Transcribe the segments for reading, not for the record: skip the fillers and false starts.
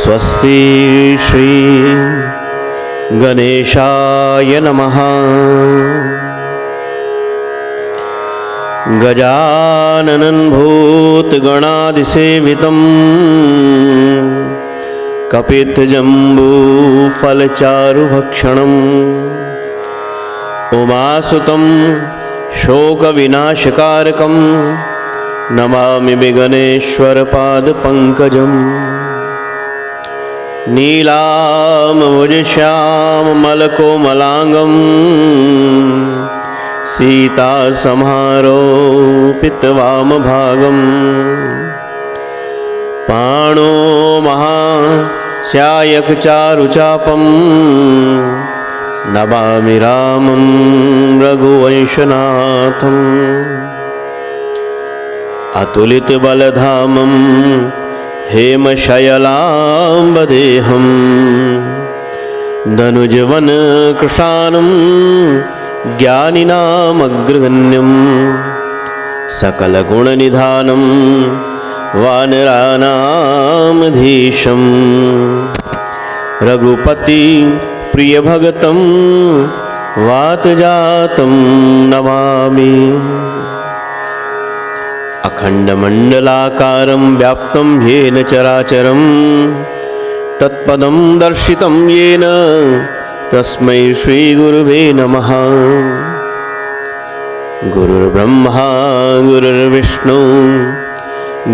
स्वस्ति श्री गणेशाय नमः। गजाननं भूतगणादिसेवितं कपित्थजम्बूफलचारुभक्षणम् उमासुतं शोकविनाशकारकं नमामि विघ्नेश्वरपादपङ्कजम्। नीलाम्बुजश्यामलकोमलाङ्गं सीतासमारोपितवामभागं पाणो महास्यायकचारुचापं नमामि रामं रघुवंशनाथम्। अतुलितबलधामं हेमशयलाम्बदेहं धनुजवनकृशानं ज्ञानिनामग्रगण्यं सकलगुणनिधानं वानराणामधीशं रघुपति प्रियभगतं वातजातं नमामि। अखण्डमण्डलाकारं व्याप्तं येन चराचरं तत्पदं दर्शितं येन तस्मै श्रीगुरुवे नमः। गुरुर्ब्रह्मा गुरुर्विष्णु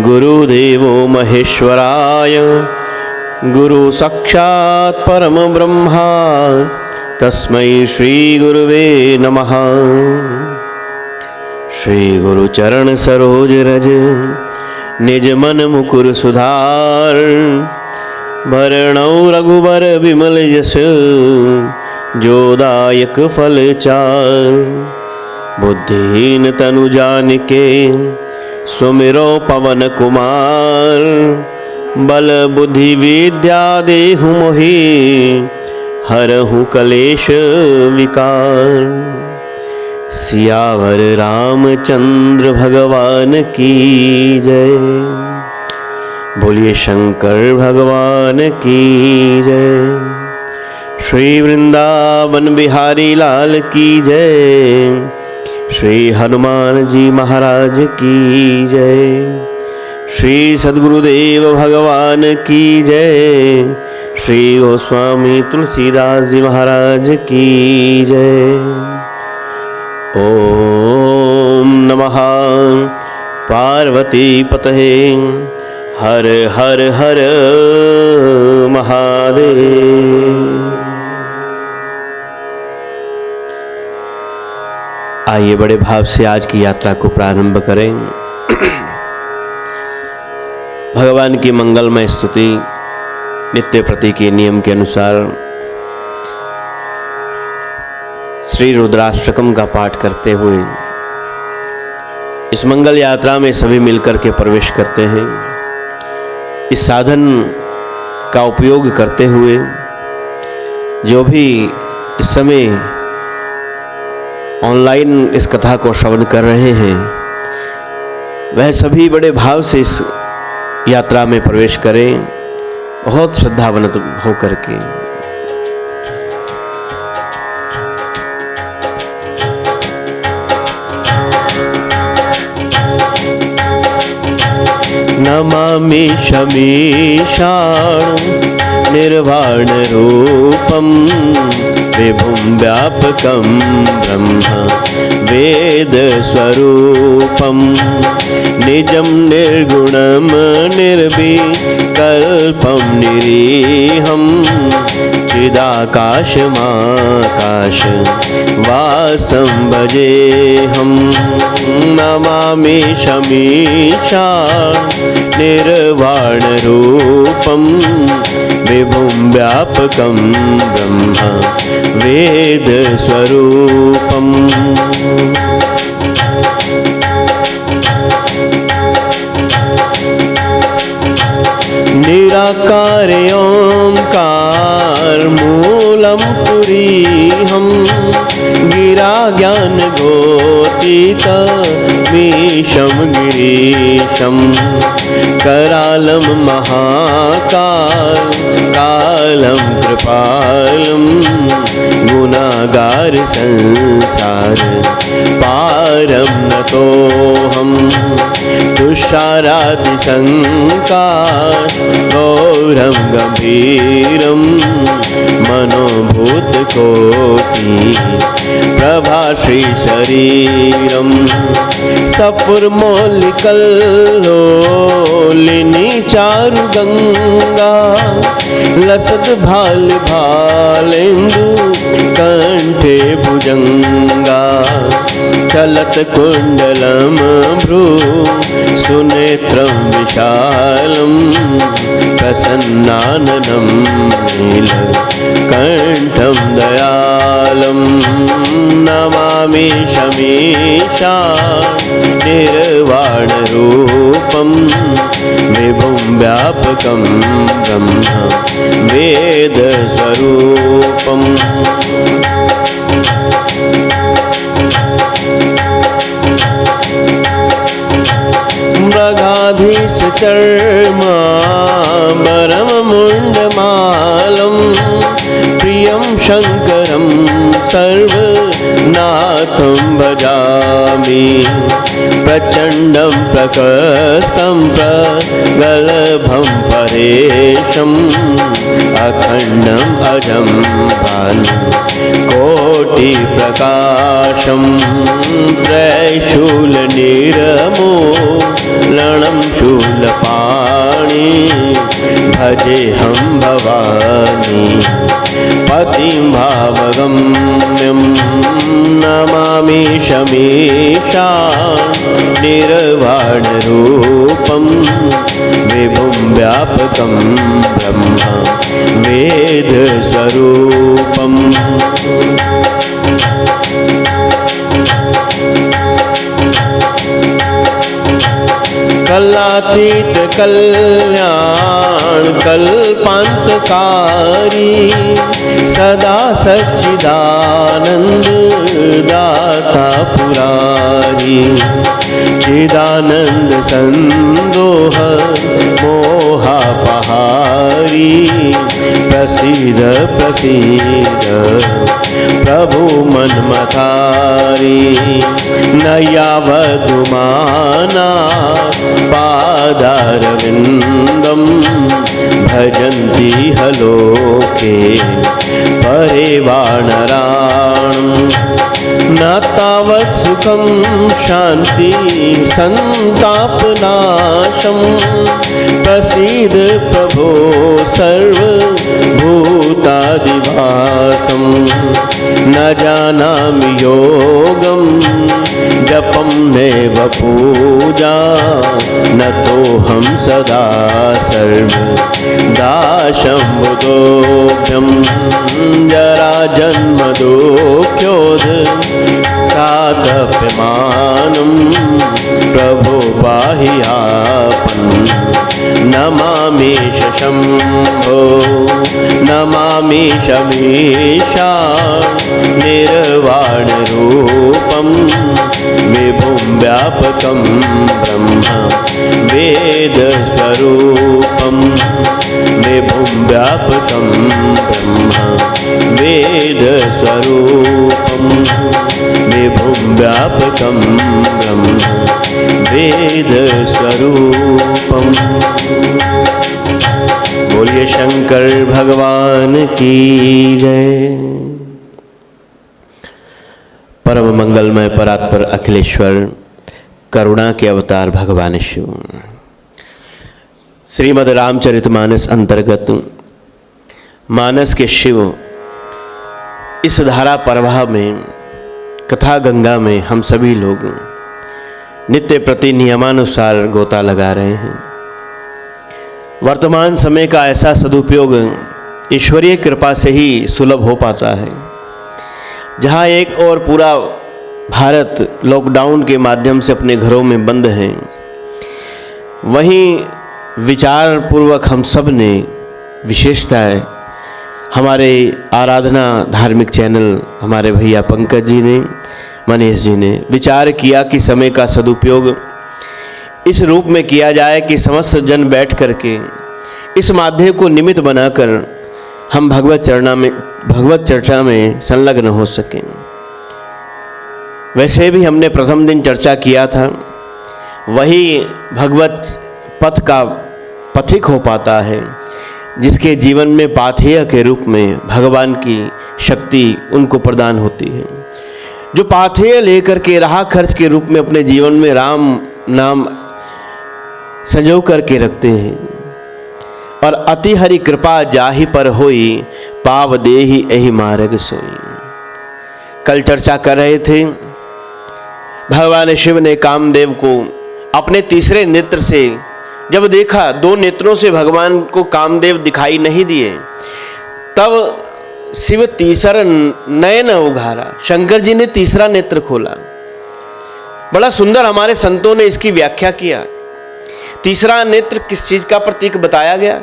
गुरुदेवो महेश्वराय गुरुसाक्षात् परमब्रह्मा तस्मै श्रीगुरुवे नमः। श्री गुरु चरण सरोज रज निज मन मुकुर सुधार भरणौ रघुबर विमल यश जोदायक फल चार। बुद्धिहीन तनु जानिके सुमिरो पवन कुमार बल बुद्धि विद्या देहु मोहि हरहु कलेश विकार। सियावर रामचंद्र भगवान की जय। बोलिए शंकर भगवान की जय। श्री वृंदावन बिहारी लाल की जय। श्री हनुमान जी महाराज की जय। श्री सद्गुरुदेव भगवान की जय। श्री गोस्वामी तुलसीदास जी महाराज की जय। ओम नमः पार्वती पतये हर हर हर महादेव। आइए बड़े भाव से आज की यात्रा को प्रारंभ करें। भगवान की मंगलमय स्तुति नित्य प्रति के नियम के अनुसार श्री रुद्राष्टकम का पाठ करते हुए इस मंगल यात्रा में सभी मिलकर के प्रवेश करते हैं। इस साधन का उपयोग करते हुए जो भी इस समय ऑनलाइन इस कथा को श्रवण कर रहे हैं वह सभी बड़े भाव से इस यात्रा में प्रवेश करें, बहुत श्रद्धावंत होकर के। नमामि शमीशाणं निर्वाणरूपं विभुं व्यापकं ब्रह्म वेदस्वरूपं निजं निर्गुणं निर्विकल्पं निरीहं चिदाकाशमाकाशवासं भजेऽहं। नमामि शमीशाणं निर्वाणरूपं विभुं व्यापकं ब्रह्म वेदस्वरूपम्। निराकार ओंकार मूलं पुरीहं गिर ज्ञान गोतीतमीशं गिरीशं करालं महाकाल कालं कृपालं गुनागार संसार पारं नतोऽहं तुषारादि संकार गौरं गंभीरं मनोभूतकोटि प्रभाश्री शरीरं सफुरमौलिकल्लोलिनी चारु गंगा लसत भाल भालेन्दु कंठे भुजंगा चलत कुंडलम भ्रू सुनेत्रं विशालं प्रसन्नाननं नीलकण्ठं दयालं नमामि शमीशा निर्वाणरूपं विभुं व्यापकं ब्रह्म वेदस्वरूपम् मृगाधीश चर्माम्बरं मुण्डमालं प्रियं शङ्करं सर्वनाथं भजामि प्रचण्डं प्रकस्तं प्रगल्भं परेशम् अखण्डम् अजं भानु कोटिप्रकाशं त्रैशूलनिरमूलनं शूलपाणि भजेऽहं भवानी पतिं भावगम्यं नमामि शमीशा निर्वाणरूपं विभुं व्यापकं ब्रह्म वेदस्वरूपम् कलातीत कल्याण कल्पांतकारी सदा सच्चिदानंद दाता पुरारी चिदानंद संदोह मोहापहारी प्रसीद प्रसीद प्रभु मन्मथारी नयावधुमाना पादारविन्दं भजन्ति हलोके परिवाणराणं न तावत् सुखं शान्ति संतापनाशं प्रसीद प्रभो सर्वभूतादिवासं न जानामि योगं जपं नैव पूजा न तोऽहं सदा सर्वदाशं बुधोऽभ्यं जराजन्मदुःख्योद तातप्यमानं प्रभो पाहि आपन् नमामि शम्भो नमामि शमीशा निर्वाणरूपं विभुं व्यापकं ब्रह्म वेदस्वरूपं विभुं व्यापकं ब्रह्म वेदस्वरूपं विभुं व्यापकं ब्रह्म वेदस्वरूपम्। बोलिए शंकर भगवान की जय। परम मंगलमय परात्पर अखिलेश्वर करुणा के अवतार भगवान शिव श्रीमद् रामचरितमानस अंतर्गत मानस के शिव इस धारा प्रवाह में कथा गंगा में हम सभी लोग नित्य प्रति नियमानुसार गोता लगा रहे हैं। वर्तमान समय का ऐसा सदुपयोग ईश्वरीय कृपा से ही सुलभ हो पाता है। जहाँ एक और पूरा भारत लॉकडाउन के माध्यम से अपने घरों में बंद है, वहीं विचार पूर्वक हम सब ने विशेषता है हमारे आराधना धार्मिक चैनल हमारे भैया पंकज जी ने, मनीष जी ने विचार किया कि समय का सदुपयोग इस रूप में किया जाए कि समस्त जन बैठ करके इस माध्यम को निमित्त बनाकर हम भगवत चर्चा में संलग्न हो सकें। वैसे भी हमने प्रथम दिन चर्चा किया था, वही भगवत पथ का पथिक हो पाता है जिसके जीवन में पाथेय के रूप में भगवान की शक्ति उनको प्रदान होती है, जो पाथेय लेकर के राह खर्च के रूप में अपने जीवन में राम नाम संजो करके रखते हैं। और अति हरि कृपा जाहि पर होई, पाव देहि एहि मार्ग सोई। कल चर्चा कर रहे थे, भगवान शिव ने कामदेव को अपने तीसरे नेत्र से जब देखा, दो नेत्रों से भगवान को कामदेव दिखाई नहीं दिए, तब शिव तीसरा नयन उघारा, शंकर जी ने तीसरा नेत्र खोला। बड़ा सुंदर हमारे संतों ने इसकी व्याख्या किया। तीसरा नेत्र किस चीज का प्रतीक बताया गया?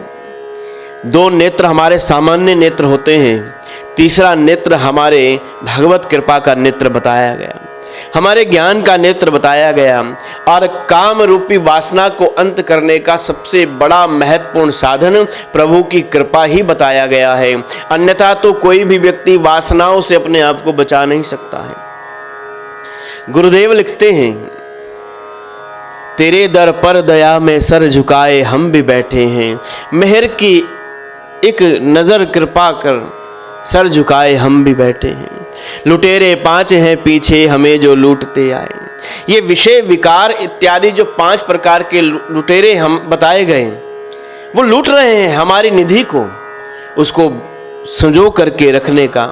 दो नेत्र हमारे सामान्य नेत्र होते हैं, तीसरा नेत्र हमारे भगवत कृपा का नेत्र बताया गया, हमारे ज्ञान का नेत्र बताया गया। और काम रूपी वासना को अंत करने का सबसे बड़ा महत्वपूर्ण साधन प्रभु की कृपा ही बताया गया है। अन्यथा तो कोई भी व्यक्ति वासनाओं से अपने आप को बचा नहीं सकता है। गुरुदेव लिखते हैं, तेरे दर पर दया में सर झुकाए हम भी बैठे हैं, मेहर की एक नजर कृपा कर सर झुकाए हम भी बैठे हैं। लुटेरे 5 हैं पीछे हमें जो लूटते आए। ये विषय विकार इत्यादि जो 5 प्रकार के लुटेरे हम बताए गए, वो लूट रहे हैं हमारी निधि को। उसको संजो करके रखने का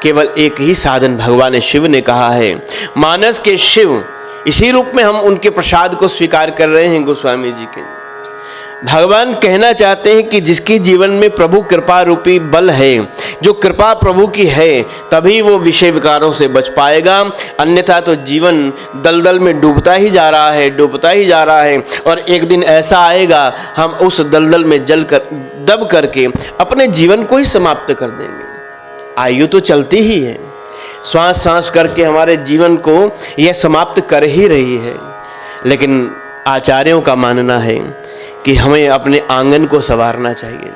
केवल एक ही साधन भगवान शिव ने कहा है। मानस के शिव, इसी रूप में हम उनके प्रसाद को स्वीकार कर रहे हैं गोस्वामी जी के। भगवान कहना चाहते हैं कि जिसकी जीवन में प्रभु कृपा रूपी बल है, जो कृपा प्रभु की है, तभी वो विषय विकारों से बच पाएगा। अन्यथा तो जीवन दलदल में डूबता ही जा रहा है, डूबता ही जा रहा है। और एक दिन ऐसा आएगा, हम उस दलदल में दब करके अपने जीवन को ही समाप्त कर देंगे। आयु तो चलती ही है, श्वास सांस करके हमारे जीवन को यह समाप्त कर ही रही है। लेकिन आचार्यों का मानना है कि हमें अपने आंगन को संवारना चाहिए।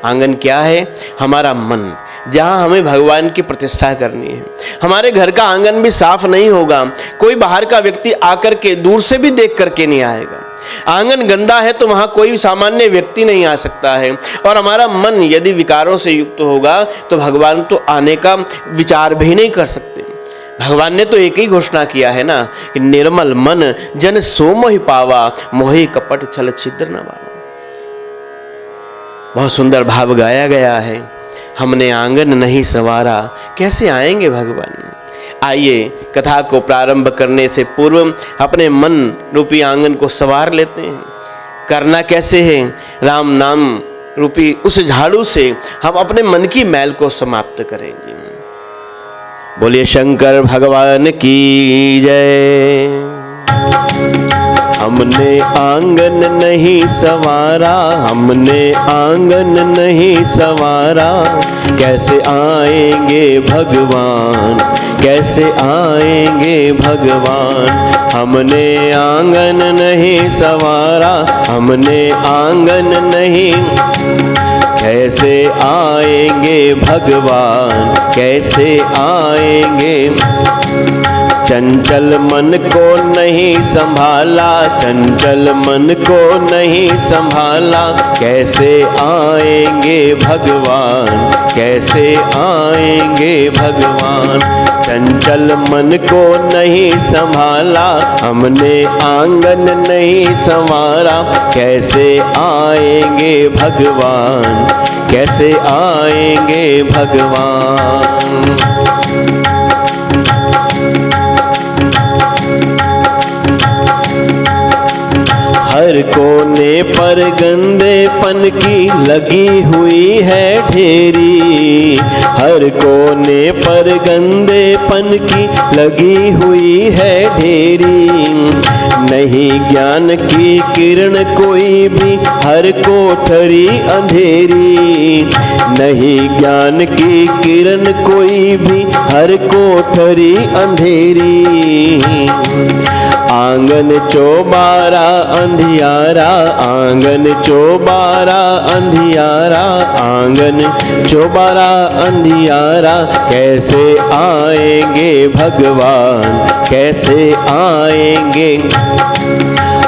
आंगन क्या है? हमारा मन, जहाँ हमें भगवान की प्रतिष्ठा करनी है। हमारे घर का आंगन भी साफ नहीं होगा, कोई बाहर का व्यक्ति आकर के दूर से भी देख करके नहीं आएगा। आंगन गंदा है तो वहाँ कोई सामान्य व्यक्ति नहीं आ सकता है। और हमारा मन यदि विकारों से युक्त होगा तो भगवान तो आने का विचार भी नहीं कर सकते। भगवान ने तो एक ही घोषणा किया है ना कि निर्मल मन जन सो मोहि पावा, मोहि कपट छल छिद्र न बावा। बहुत सुंदर भाव गाया गया है। हमने आंगन नहीं संवारा, कैसे आएंगे भगवान? आइए कथा को प्रारंभ करने से पूर्व अपने मन रूपी आंगन को संवार लेते हैं। करना कैसे है? राम नाम रूपी उस झाड़ू से हम अपने मन की मैल को समाप्त करेंगे। बोलिए शंकर भगवान की जय। हमने आंगन नहीं संवारा, हमने आंगन नहीं संवारा, कैसे आएंगे भगवान, कैसे आएंगे भगवान। हमने आंगन नहीं संवारा, हमने आंगन नहीं, कैसे आएंगे भगवान, कैसे आएंगे। चंचल मन को नहीं संभाला, चंचल मन को नहीं संभाला, कैसे आएंगे भगवान, कैसे आएंगे भगवान। चंचल मन को नहीं संभाला, हमने आंगन नहीं संवारा, कैसे आएंगे भगवान, कैसे आएंगे भगवान। हर कोने पर गंदेपन की लगी हुई है ढेरी, हर कोने पर गंदेपन की लगी हुई है ढेरी। नहीं ज्ञान की किरण कोई भी, हर कोठरी अंधेरी। नहीं ज्ञान की किरण कोई भी, हर कोठरी अंधेरी। आंगन चौबारा अंधियारा, आंगन चौबारा अंधियारा, आंगन चौबारा अंधियारा। कैसे आएंगे भगवान, कैसे आएंगे।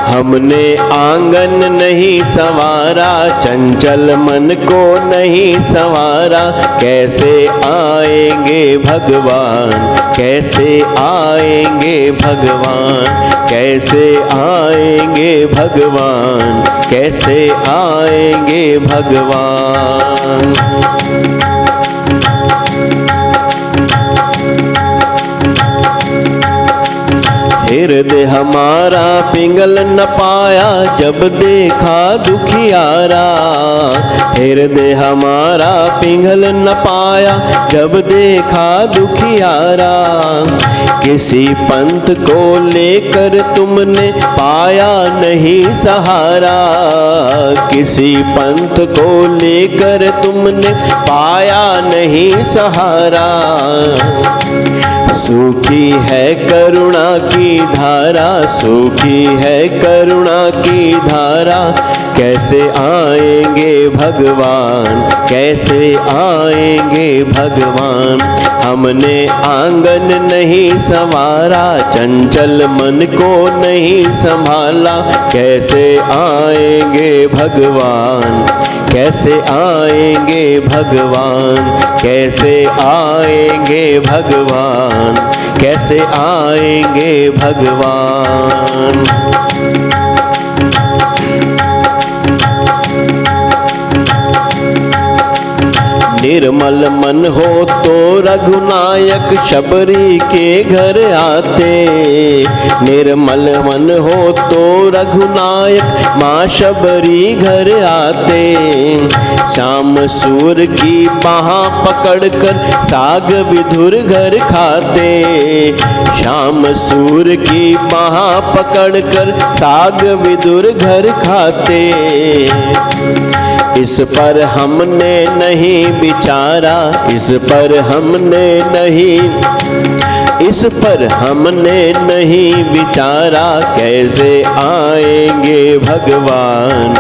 हमने आंगन नहीं संवारा, चंचल मन को नहीं संवारा। कैसे आएंगे भगवान, कैसे आएंगे भगवान, कैसे आएंगे भगवान, कैसे आएंगे भगवान। हृदय हमारा पिंगल न पाया, जब देखा दुखियारा। हृदय हमारा पिंगल न पाया, जब देखा दुखियारा। किसी पंथ को लेकर तुमने पाया नहीं सहारा, किसी पंथ को लेकर तुमने पाया नहीं सहारा। सूखी है करुणा की धारा, सूखी है करुणा की धारा। कैसे आएंगे भगवान, कैसे आएंगे भगवान। हमने आंगन नहीं संवारा, चंचल मन को नहीं संभाला। कैसे आएंगे भगवान, कैसे आएंगे भगवान, कैसे आएंगे भगवान, कैसे आएंगे भगवान। निर्मल मन हो तो रघुनायक शबरी के घर आते। निर्मल मन हो तो रघुनायक माँ शबरी घर आते। श्याम सूर की बाहाँ पकड़कर साग विधुर घर खाते। श्याम सूर की बाहाँ पकड़कर साग विधुर घर खाते। इस पर हमने नहीं विचारा, इस पर हमने नहीं, इस पर हमने नहीं विचारा। कैसे आएंगे भगवान,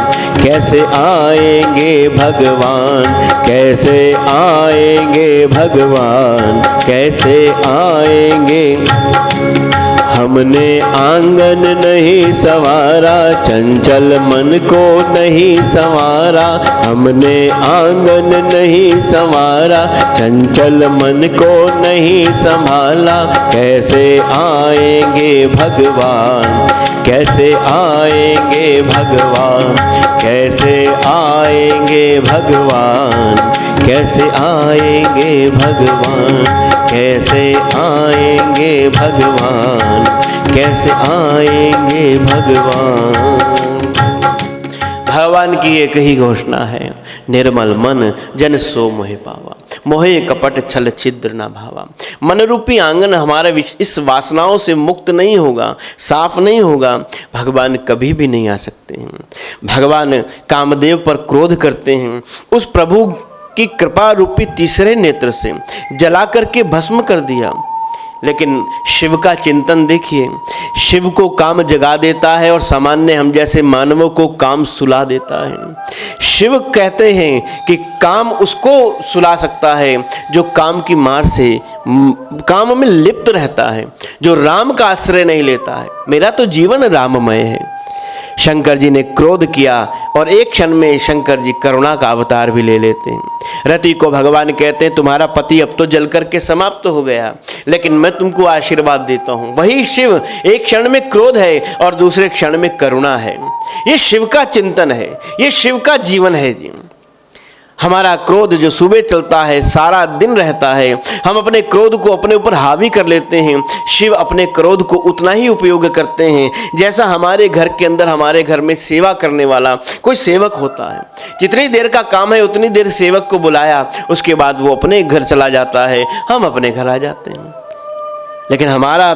कैसे आएंगे भगवान, कैसे आएंगे भगवान, कैसे आएंगे। हमने आंगन नहीं संवारा, चंचल मन को नहीं संवारा। हमने आंगन नहीं संवारा, चंचल मन को नहीं संभाला। कैसे आएंगे भगवान, कैसे आएंगे भगवान, कैसे आएंगे भगवान, कैसे आएंगे भगवान, कैसे आएंगे भगवान, कैसे आएंगे भगवान। भगवान की एक ही घोषणा है, निर्मल मन जन सो मोहे पावा, मोहे कपट छल छिद्र न भावा। मन रूपी आंगन हमारा इस वासनाओं से मुक्त नहीं होगा, साफ नहीं होगा, भगवान कभी भी नहीं आ सकते हैं। भगवान कामदेव पर क्रोध करते हैं, उस प्रभु की कृपा रूपी तीसरे नेत्र से जला करके भस्म कर दिया। लेकिन शिव का चिंतन देखिए, शिव को काम जगा देता है और सामान्य हम जैसे मानवों को काम सुला देता है। शिव कहते हैं कि काम उसको सुला सकता है जो काम की मार से काम में लिप्त रहता है, जो राम का आश्रय नहीं लेता है। मेरा तो जीवन राममय है। शंकर जी ने क्रोध किया और एक क्षण में शंकर जी करुणा का अवतार भी ले लेते हैं। रति को भगवान कहते हैं तुम्हारा पति अब तो जल करके समाप्त हो गया, लेकिन मैं तुमको आशीर्वाद देता हूँ। वही शिव एक क्षण में क्रोध है और दूसरे क्षण में करुणा है। ये शिव का चिंतन है, ये शिव का जीवन है जी। हमारा क्रोध जो सुबह चलता है सारा दिन रहता है, हम अपने क्रोध को अपने ऊपर हावी कर लेते हैं। शिव अपने क्रोध को उतना ही उपयोग करते हैं जैसा हमारे घर के अंदर हमारे घर में सेवा करने वाला कोई सेवक होता है। जितनी देर का काम है उतनी देर सेवक को बुलाया, उसके बाद वो अपने घर चला जाता है, हम अपने घर आ जाते हैं। लेकिन हमारा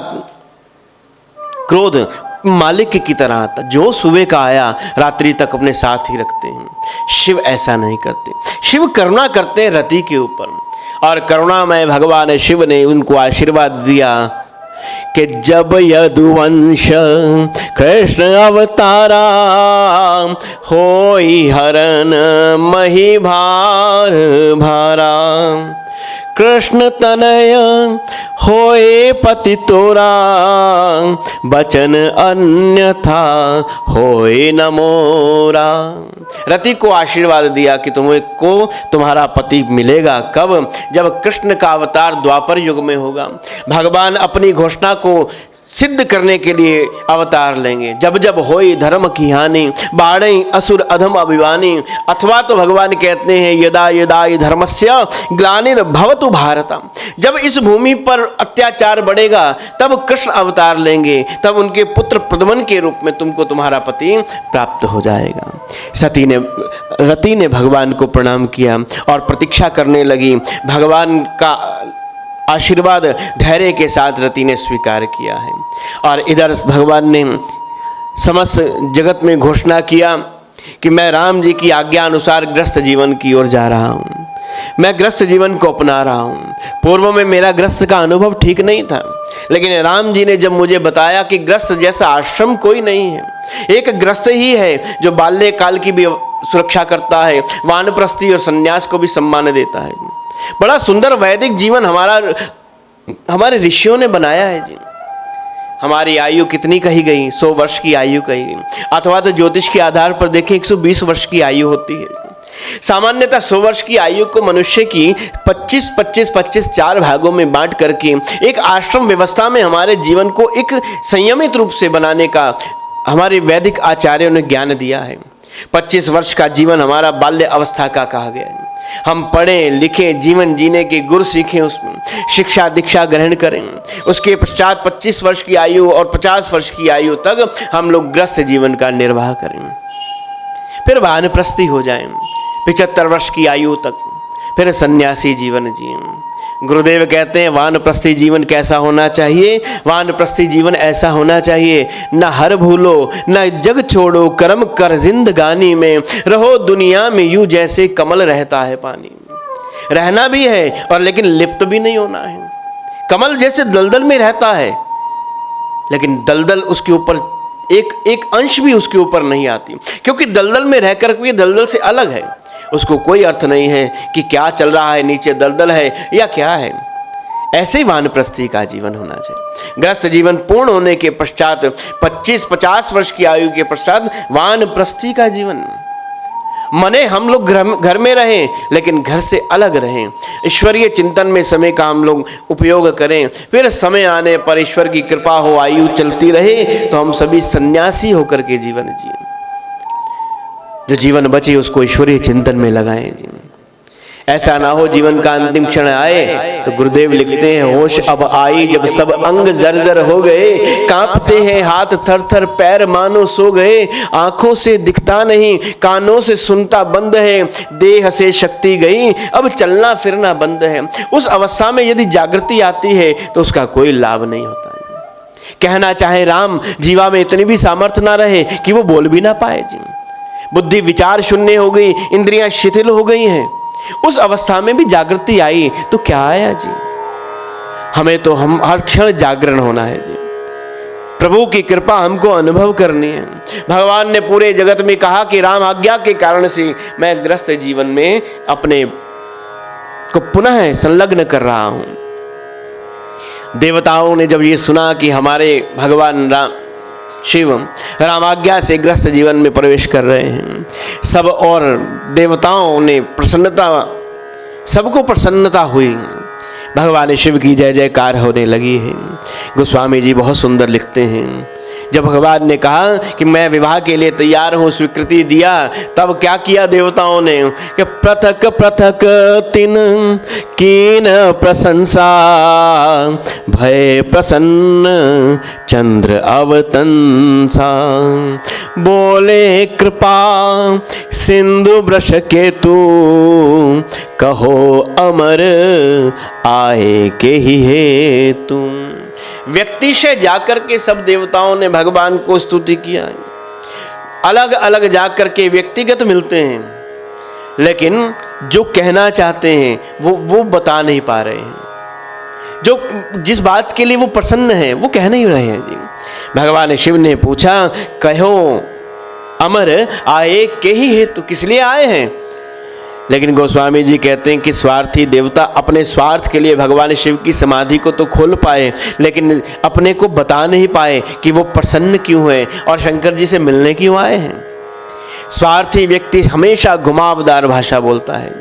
क्रोध मालिक की तरह आता, जो सुबह का आया रात्रि तक अपने साथ ही रखते हैं। शिव ऐसा नहीं करते। शिव करुणा करते हैं रति के ऊपर, और करुणामय भगवान शिव ने उनको आशीर्वाद दिया कि जब यदुवंश कृष्ण अवतारा, होई हरन मही भार भारा। कृष्ण तनय होए पति तोरा, बचन अन्यथा होए न मोरा। रति को आशीर्वाद दिया कि तुम्हें को तुम्हारा पति मिलेगा। कब? जब कृष्ण का अवतार द्वापर युग में होगा। भगवान अपनी घोषणा को सिद्ध करने के लिए अवतार लेंगे। जब जब होई धर्म की हानि, बाढ़ई असुर अधम अभिमानी। अथवा तो भगवान कहते हैं यदा यदा धर्मस्य ग्लानिर भवतु भारत, जब इस भूमि पर अत्याचार बढ़ेगा तब कृष्ण अवतार लेंगे, तब उनके पुत्र प्रद्युम्न के रूप में तुमको तुम्हारा पति प्राप्त हो जाएगा। रति ने भगवान को प्रणाम किया और प्रतीक्षा करने लगी। भगवान का आशीर्वाद धैर्य के साथ रति ने स्वीकार किया है। और इधर भगवान ने समस्त जगत में घोषणा किया कि मैं राम जी की आज्ञा अनुसार ग्रस्त जीवन की ओर जा रहा हूँ, मैं ग्रस्त जीवन को अपना रहा हूँ। पूर्व में मेरा ग्रस्त का अनुभव ठीक नहीं था, लेकिन राम जी ने जब मुझे बताया कि ग्रस्त जैसा आश्रम कोई नहीं है, एक ग्रस्त ही है जो बाल्यकाल की भी सुरक्षा करता है, वानप्रस्थी और संन्यास को भी सम्मान देता है। बड़ा सुंदर वैदिक जीवन हमारे ऋषियों ने बनाया है जी। हमारी आयु कितनी कही गई? 100 वर्ष की आयु कही गई, अथवा तो ज्योतिष के आधार पर देखें 120 वर्ष की आयु होती है। सामान्यतः 100 वर्ष की आयु को मनुष्य की 25-25-25 4 भागों में बांट करके एक आश्रम व्यवस्था में हमारे जीवन को एक संयमित रूप से बनाने का हमारे वैदिक आचार्यों ने ज्ञान दिया है। 25 वर्ष का जीवन हमारा बाल्य अवस्था का कहा गया है। हम पढ़ें लिखें, जीवन जीने के गुर सीखें, उसमें शिक्षा दीक्षा ग्रहण करें। उसके पश्चात 25 वर्ष की आयु और 50 वर्ष की आयु तक हम लोग ग्रस्त जीवन का निर्वाह करें, फिर वानप्रस्थी हो जाएं 75 वर्ष की आयु तक, फिर सन्यासी जीवन जिएं। गुरुदेव कहते हैं वानप्रस्थी जीवन कैसा होना चाहिए? वानप्रस्थी जीवन ऐसा होना चाहिए, न हर भूलो न जग छोड़ो, कर्म कर जिंदगानी में, रहो दुनिया में यूं जैसे कमल रहता है पानी में। रहना भी है और लेकिन लिप्त भी नहीं होना है। कमल जैसे दलदल में रहता है, लेकिन दलदल उसके ऊपर एक अंश भी उसके ऊपर नहीं आती, क्योंकि दलदल में रहकर भी दलदल से अलग है। उसको कोई अर्थ नहीं है कि क्या चल रहा है, नीचे दलदल है या क्या है। ऐसे ही वानप्रस्थी का जीवन होना चाहिए। ग्रस्त जीवन पूर्ण होने के पश्चात 25-50 वर्ष की आयु के पश्चात वानप्रस्थी का जीवन। मने हम लोग घर में रहें, लेकिन घर से अलग रहें, ईश्वरीय चिंतन में समय का हम लोग उपयोग करें। फिर समय आने पर ईश्वर की कृपा हो, आयु चलती रहे, तो हम सभी सन्यासी होकर के जीवन जिए। जो जीवन बचे उसको ईश्वरीय चिंतन में लगाएं जी। ऐसा ना हो जीवन का अंतिम क्षण आए तो गुरुदेव लिखते हैं होश अब आई जब सब अंग जर्जर हो गए, कांपते हैं हाथ थर थर, पैर मानो सो गए, आंखों से दिखता नहीं, कानों से सुनता बंद है, देह से शक्ति गई, अब चलना फिरना बंद है। उस अवस्था में यदि जागृति आती है तो उसका कोई लाभ नहीं होता है। कहना चाहे राम, जीवा में इतनी भी सामर्थ्य ना रहे कि वो बोल भी ना पाए जी। बुद्धि विचार शून्य हो गई, इंद्रियां शिथिल हो गई हैं। उस अवस्था में भी जागृति आई तो क्या आया जी? हमें तो हम हर क्षण जागरण होना है जी। प्रभु की कृपा हमको अनुभव करनी है। भगवान ने पूरे जगत में कहा कि राम आज्ञा के कारण से मैं ग्रस्त जीवन में अपने को पुनः संलग्न कर रहा हूं। देवताओं ने जब ये सुना कि हमारे भगवान राम शिव रामाज्ञा से ग्रस्त जीवन में प्रवेश कर रहे हैं, सब और देवताओं ने सबको प्रसन्नता हुई। भगवान शिव की जय जयकार होने लगी है। गोस्वामी जी बहुत सुंदर लिखते हैं, जब भगवान ने कहा कि मैं विवाह के लिए तैयार हूँ, स्वीकृति दिया, तब क्या किया देवताओं ने कि पृथक पृथक तिन कीन प्रशंसा, भय प्रसन्न चंद्र अवतंसा, बोले कृपा सिंधु वृष केतु, कहो अमर आए के ही हेतु। व्यक्ति से जाकर के सब देवताओं ने भगवान को स्तुति किया है, अलग अलग जाकर के व्यक्तिगत मिलते हैं, लेकिन जो कहना चाहते हैं वो बता नहीं पा रहे हैं। जो जिस बात के लिए वो प्रसन्न है वो कह नहीं रहे हैं जी। भगवान शिव ने पूछा, कहो अमर आए के ही हेतु, किस लिए आए हैं? लेकिन गोस्वामी जी कहते हैं कि स्वार्थी देवता अपने स्वार्थ के लिए भगवान शिव की समाधि को तो खोल पाए, लेकिन अपने को बता नहीं पाए कि वो प्रसन्न क्यों है और शंकर जी से मिलने क्यों आए हैं। स्वार्थी व्यक्ति हमेशा घुमावदार भाषा बोलता है,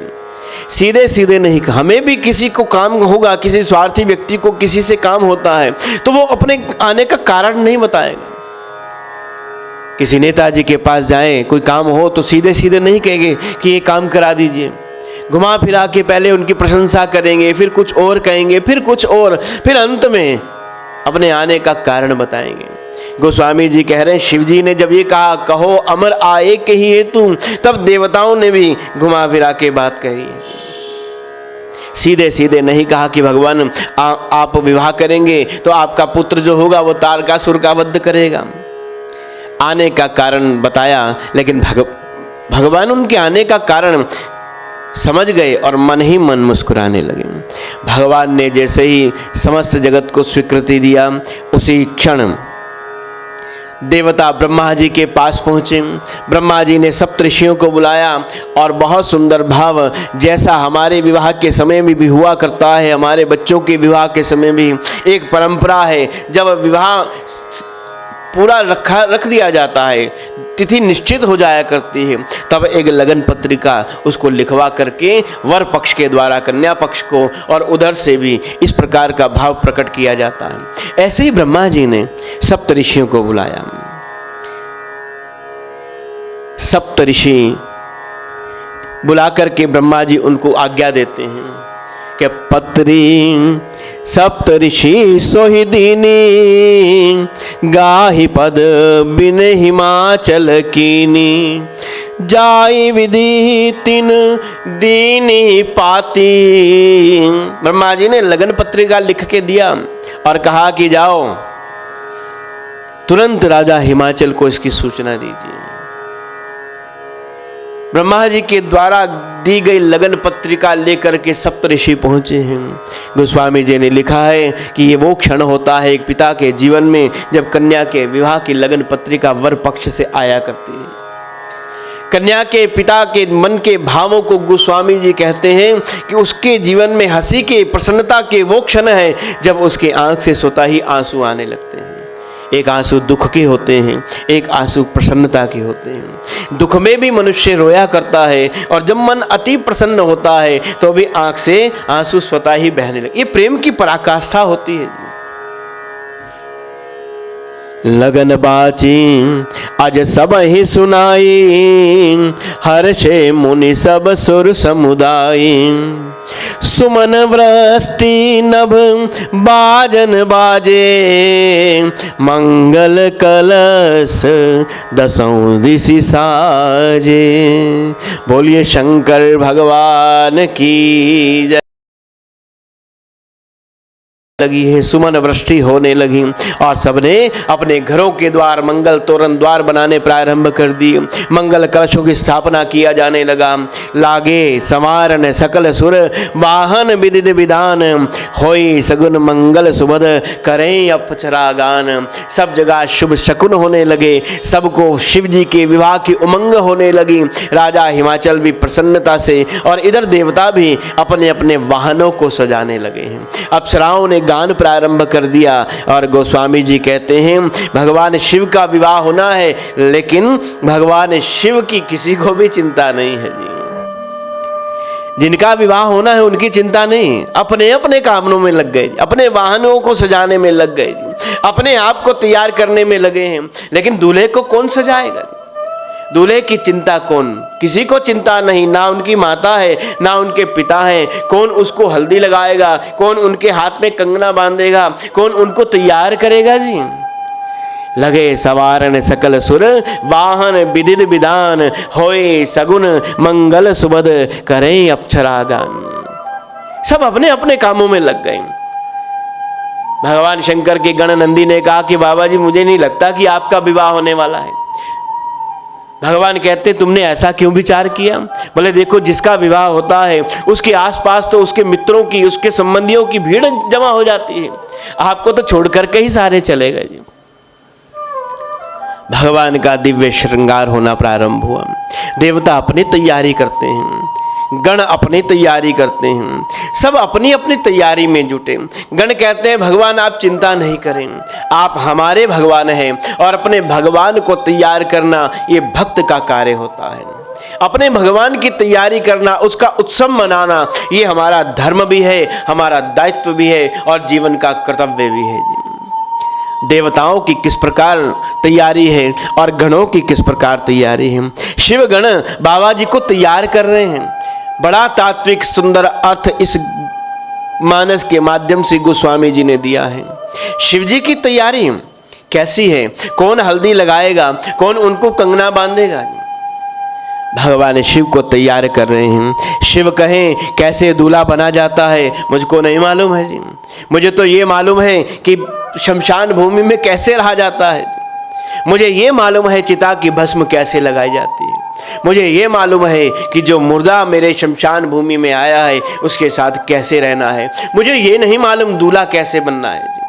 सीधे सीधे नहीं। हमें भी किसी को काम होगा, किसी स्वार्थी व्यक्ति को किसी से काम होता है तो वो अपने आने का कारण नहीं बताएगा। किसी नेताजी के पास जाएं, कोई काम हो तो सीधे सीधे नहीं कहेंगे कि ये काम करा दीजिए, घुमा फिरा के पहले उनकी प्रशंसा करेंगे, फिर कुछ और कहेंगे, फिर कुछ और, फिर अंत में अपने आने का कारण बताएंगे। गोस्वामी जी कह रहे हैं, शिव जी ने जब ये कहा कहो अमर आए के ही हेतु, तब देवताओं ने भी घुमा फिरा के बात कही है। सीधे सीधे नहीं कहा कि भगवान आप विवाह करेंगे तो आपका पुत्र जो होगा वो तारकासुर का वध करेगा। आने का कारण बताया, लेकिन भगवान उनके आने का कारण समझ गए और मन ही मन मुस्कुराने लगे। भगवान ने जैसे ही समस्त जगत को स्वीकृति दिया, उसी क्षण देवता ब्रह्मा जी के पास पहुँचे। ब्रह्मा जी ने सप्तऋषियों को बुलाया और बहुत सुंदर भाव, जैसा हमारे विवाह के समय में भी हुआ करता है, हमारे बच्चों के विवाह के समय भी एक परंपरा है, जब विवाह पूरा रख दिया जाता है, तिथि निश्चित हो जाया करती है, तब एक लगन पत्रिका उसको लिखवा करके वर पक्ष के द्वारा कन्या पक्ष को और उधर से भी इस प्रकार का भाव प्रकट किया जाता है। ऐसे ही ब्रह्मा जी ने सप्तऋषियों को बुलाया। सप्तऋषि बुला करके ब्रह्मा जी उनको आज्ञा देते हैं कि पत्री सप्तऋषि सोहि दीनी, गाहि पद बिन हिमाचल कीनी, जाई विधि तिन दीनी पाती। ब्रह्मा जी ने लगन पत्रिका लिख के दिया और कहा कि जाओ तुरंत राजा हिमाचल को इसकी सूचना दीजिए। ब्रह्मा जी के द्वारा दी गई लगन पत्रिका लेकर के सप्तऋषि पहुंचे हैं। गोस्वामी जी ने लिखा है कि ये वो क्षण होता है एक पिता के जीवन में जब कन्या के विवाह की लगन पत्रिका वर पक्ष से आया करती है। कन्या के पिता के मन के भावों को गोस्वामी जी कहते हैं कि उसके जीवन में हंसी के, प्रसन्नता के वो क्षण है जब उसके आंख से स्वतः ही आंसू आने लगते हैं। एक आंसू दुख के होते हैं, एक आंसू प्रसन्नता के होते हैं। दुख में भी मनुष्य रोया करता है और जब मन अति प्रसन्न होता है तो भी आंख से आंसू स्वतः ही बहने लगे। ये प्रेम की पराकाष्ठा होती है। लगन बाची आज सब ही सुनाई, हर्षे मुनि सब सुर समुदाय, सुमन वृष्टि नभ बाजन बाजे, मंगल कलश दसों दिशि साजे। बोलिए शंकर भगवान की जय। लगी है, सुमन वृष्टि होने लगी और सबने अपने घरों के द्वार मंगल तोरण द्वार बनाने प्रारंभ कर दिए। मंगल कलशों की स्थापना किया जाने लगा। लागे समारन सकल सुर, वाहन विदित विधान, होई सगुन मंगल सुबद, करें अपचरा गान। सब जगह शुभ शकुन होने लगे, सबको शिव जी के विवाह की उमंग होने लगी। राजा हिमाचल भी प्रसन्नता से और इधर देवता भी अपने अपने वाहनों को सजाने लगे हैं। अप्सराओं ने गान प्रारंभ कर दिया और गोस्वामी जी कहते हैं भगवान शिव का विवाह होना है, लेकिन भगवान शिव की किसी को भी चिंता नहीं है जी। जिनका विवाह होना है उनकी चिंता नहीं, अपने अपने कामों में लग गए, अपने वाहनों को सजाने में लग गए, अपने आप को तैयार करने में लगे हैं। लेकिन दूल्हे को कौन सजाएगा? दूल्हे की चिंता कौन? किसी को चिंता नहीं, ना उनकी माता है ना उनके पिता है। कौन उसको हल्दी लगाएगा, कौन उनके हाथ में कंगना बांधेगा, कौन उनको तैयार करेगा जी। लगे सवारन सकल सुर, वाहन विदित विधान, होए सगुन मंगल सुबद, करें अप्सरा गान। सब अपने अपने कामों में लग गए। भगवान शंकर के गण नंदी ने कहा कि बाबा जी मुझे नहीं लगता कि आपका विवाह होने वाला है। भगवान कहते तुमने ऐसा क्यों विचार किया? बोले देखो जिसका विवाह होता है उसके आसपास तो उसके मित्रों की, उसके संबंधियों की भीड़ जमा हो जाती है, आपको तो छोड़ करके ही सारे चले गए जी। भगवान का दिव्य श्रृंगार होना प्रारंभ हुआ। देवता अपनी तैयारी करते हैं, गण अपनी तैयारी करते हैं, सब अपनी अपनी तैयारी में जुटे। गण कहते हैं भगवान आप चिंता नहीं करें, आप हमारे भगवान हैं और अपने भगवान को तैयार करना ये भक्त का कार्य होता है। अपने भगवान की तैयारी करना, उसका उत्सव मनाना ये हमारा धर्म भी है, हमारा दायित्व भी है और जीवन का कर्तव्य भी है जी। देवताओं की किस प्रकार तैयारी है और गणों की किस प्रकार तैयारी है। शिव गण बाबा जी को तैयार कर रहे हैं। बड़ा तात्विक सुंदर अर्थ इस मानस के माध्यम से गोस्वामी जी ने दिया है। शिव जी की तैयारी कैसी है? कौन हल्दी लगाएगा, कौन उनको कंगना बांधेगा? भगवान शिव को तैयार कर रहे हैं। शिव कहें कैसे दूल्हा बना जाता है मुझको नहीं मालूम है जी, मुझे तो ये मालूम है कि शमशान भूमि में कैसे रहा जाता है, मुझे ये मालूम है चिता की भस्म कैसे लगाई जाती है, मुझे ये मालूम है कि जो मुर्दा मेरे शमशान भूमि में आया है उसके साथ कैसे रहना है, मुझे ये नहीं मालूम दूल्हा कैसे बनना है जी,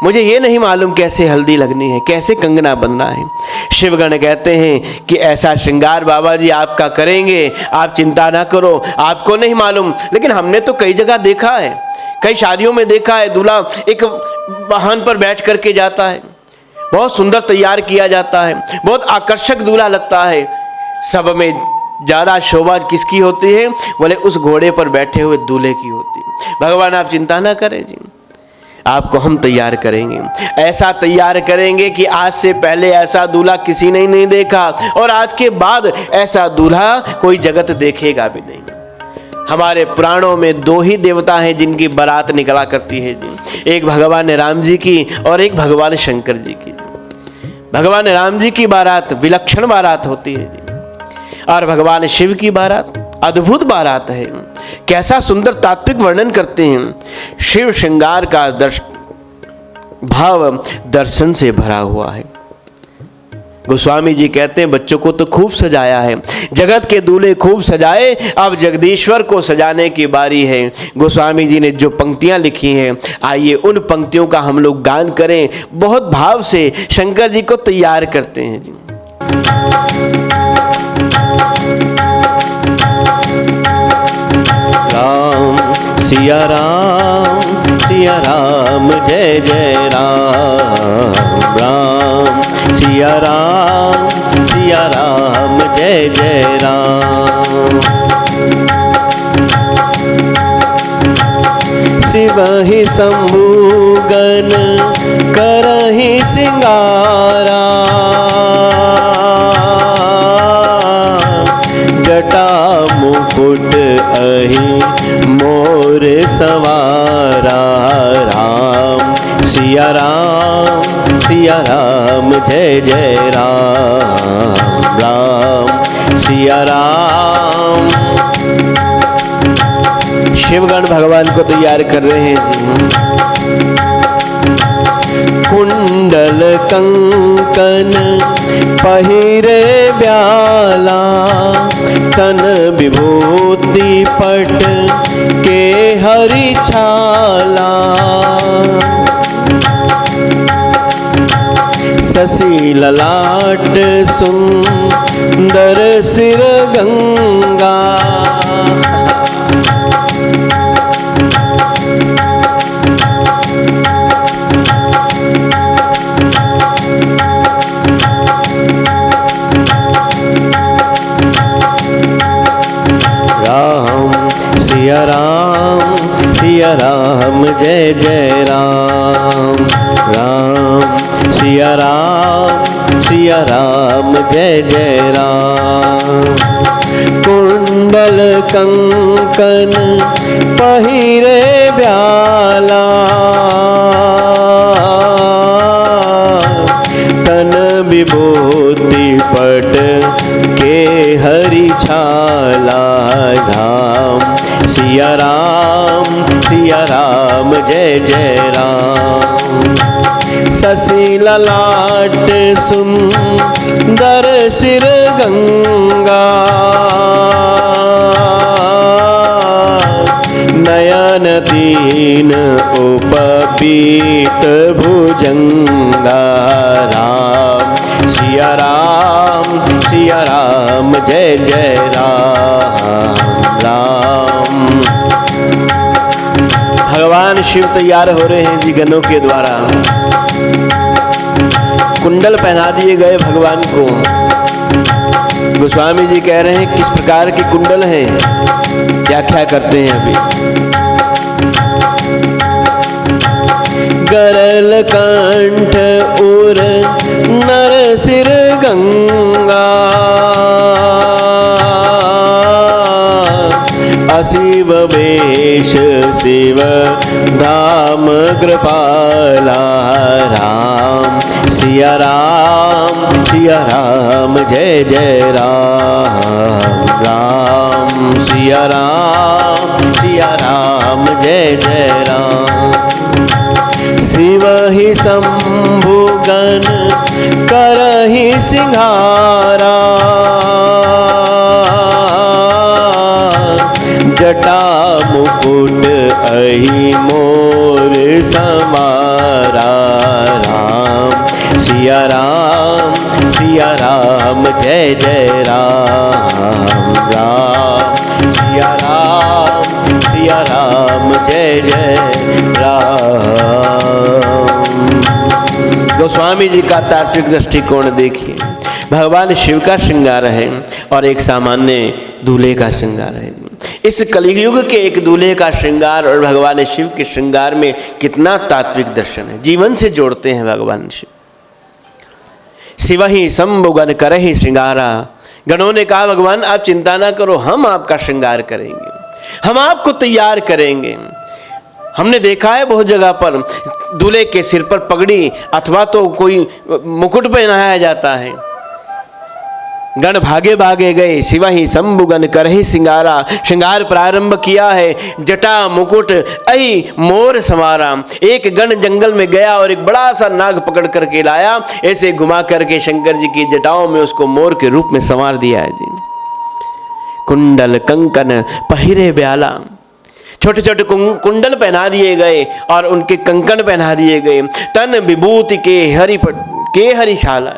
मुझे ये नहीं मालूम कैसे हल्दी लगनी है, कैसे कंगना बनना है। शिवगण कहते हैं कि ऐसा श्रृंगार बाबा जी आपका करेंगे, आप चिंता ना करो, आपको नहीं मालूम, लेकिन हमने तो कई जगह देखा है, कई शादियों में देखा है, दूल्हा एक वाहन पर बैठ करके जाता है, बहुत सुंदर तैयार किया जाता है, बहुत आकर्षक दूल्हा लगता है। सब में ज़्यादा शोभा किसकी होती है? बोले उस घोड़े पर बैठे हुए दूल्हे की होती है। भगवान आप चिंता ना करें जी, आपको हम तैयार करेंगे, ऐसा तैयार करेंगे कि आज से पहले ऐसा दूल्हा किसी ने नहीं देखा और आज के बाद ऐसा दूल्हा कोई जगत देखेगा भी नहीं। हमारे पुराणों में दो ही देवता हैं जिनकी बारात निकला करती है जी, एक भगवान राम जी की और एक भगवान शंकर जी की। भगवान राम जी की बारात विलक्षण बारात होती है जी, और भगवान शिव की बारात अद्भुत बारात है। कैसा सुंदर तात्विक वर्णन करते हैं। शिव श्रृंगार का भाव दर्शन से भरा हुआ है। गोस्वामी जी कहते हैं बच्चों को तो खूब सजाया है, जगत के दूल्हे खूब सजाए, अब जगदीश्वर को सजाने की बारी है। गोस्वामी जी ने जो पंक्तियां लिखी हैं, आइए उन पंक्तियों का हम लोग गान करें। बहुत भाव से शंकर जी को तैयार करते हैं जी। राम सिया राम जय जय राम, राम सिया राम जय जय राम। शिव ही शंभुगन करहि सिंगारा, जटा मुकुट अहि मोर सवारा, राम सिया राम जय जय राम, राम सिया राम। शिवगण भगवान को तैयार कर रहे हैं जी। कुंडल कंकन पहिरे ब्याला, तन विभूति पट के हरि छाला, शशि ललाट सुंदर सिर गंगा, सिया राम जय जय राम, राम सिया राम जय जय राम। कुंडल कंकन पहिरे ब्याला, तन विभूति पट के हरि छाला, धाम सिया सिया राम जय जय राम। शशि ललाट सुंदर सिर गंगा, नयन दीन उपबीत भुजंगा। राम सिया राम जय जय राम राम। भगवान शिव तैयार हो रहे हैं जी गनों के द्वारा। कुंडल पहना दिए गए भगवान को। गोस्वामी जी कह रहे हैं किस प्रकार के कुंडल हैं, व्याख्या करते हैं अभी। गरल कंठ उर नर सिर गंगा, अशिव वेश शिव धाम कृपाला। राम सिया राम जय जय राम राम। सिया राम जय जय राम। शिव ही शंभुगन करहि सिंहारा, जटा मुकुट अहि मोर समारा। राम सिया राम जय जय राम राम। सिया राम जय जय राम। गोस्वामी जी का तात्विक दृष्टिकोण देखिए। भगवान शिव का श्रृंगार है और एक सामान्य दूल्हे का श्रृंगार है। इस कलयुग के एक दूल्हे का श्रृंगार और भगवान शिव के श्रृंगार में कितना तात्विक दर्शन है, जीवन से जोड़ते हैं भगवान शिव। शिव ही शंभु गण करहि श्रृंगारा। गणों ने कहा भगवान आप चिंता ना करो, हम आपका श्रृंगार करेंगे, हम आपको तैयार करेंगे। हमने देखा है बहुत जगह पर दूल्हे के सिर पर पगड़ी अथवा तो कोई मुकुट पहनाया जाता है। गण भागे भागे गए, शिव ही शंभु गण करहि सिंगारा। श्रृंगार प्रारंभ किया है, जटा मुकुट अहि मोर समारा। एक गण जंगल में गया और एक बड़ा सा नाग पकड़ करके लाया, ऐसे घुमा करके शंकर जी की जटाओं में उसको मोर के रूप में संवार दिया है जी। कुंडल कंकन पहिरे ब्याला, छोटे छोटे कुंडल पहना दिए गए और उनके कंकण पहना दिए गए। तन विभूति के हरिशाला,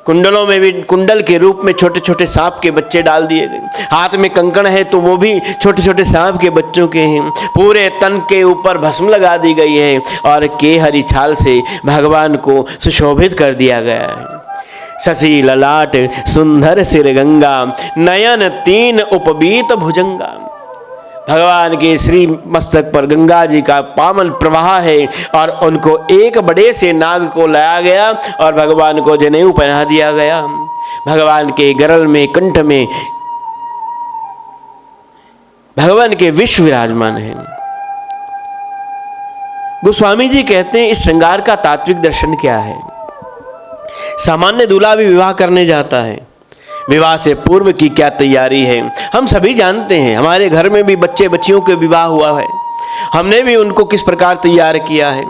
कुंडलों में भी कुंडल के रूप में छोटे छोटे सांप के बच्चे डाल दिए गए। हाथ में कंकण है तो वो भी छोटे छोटे सांप के बच्चों के हैं। पूरे तन के ऊपर भस्म लगा दी गई है और के हरी छाल से भगवान को सुशोभित कर दिया गया है। शशि ललाट सुंदर सिर गंगा, नयन तीन उपबीत भुजंगा। भगवान के श्री मस्तक पर गंगा जी का पावन प्रवाह है और उनको एक बड़े से नाग को लाया गया और भगवान को जनेऊ पहना दिया गया। भगवान के गरल में कंठ में भगवान के विष विराजमान है। गोस्वामी जी कहते हैं इस श्रृंगार का तात्विक दर्शन क्या है। सामान्य दूल्हा भी विवाह करने जाता है, विवाह से पूर्व की क्या तैयारी है हम सभी जानते हैं। हमारे घर में भी बच्चे बच्चियों के विवाह हुआ है, हमने भी उनको किस प्रकार तैयार किया है।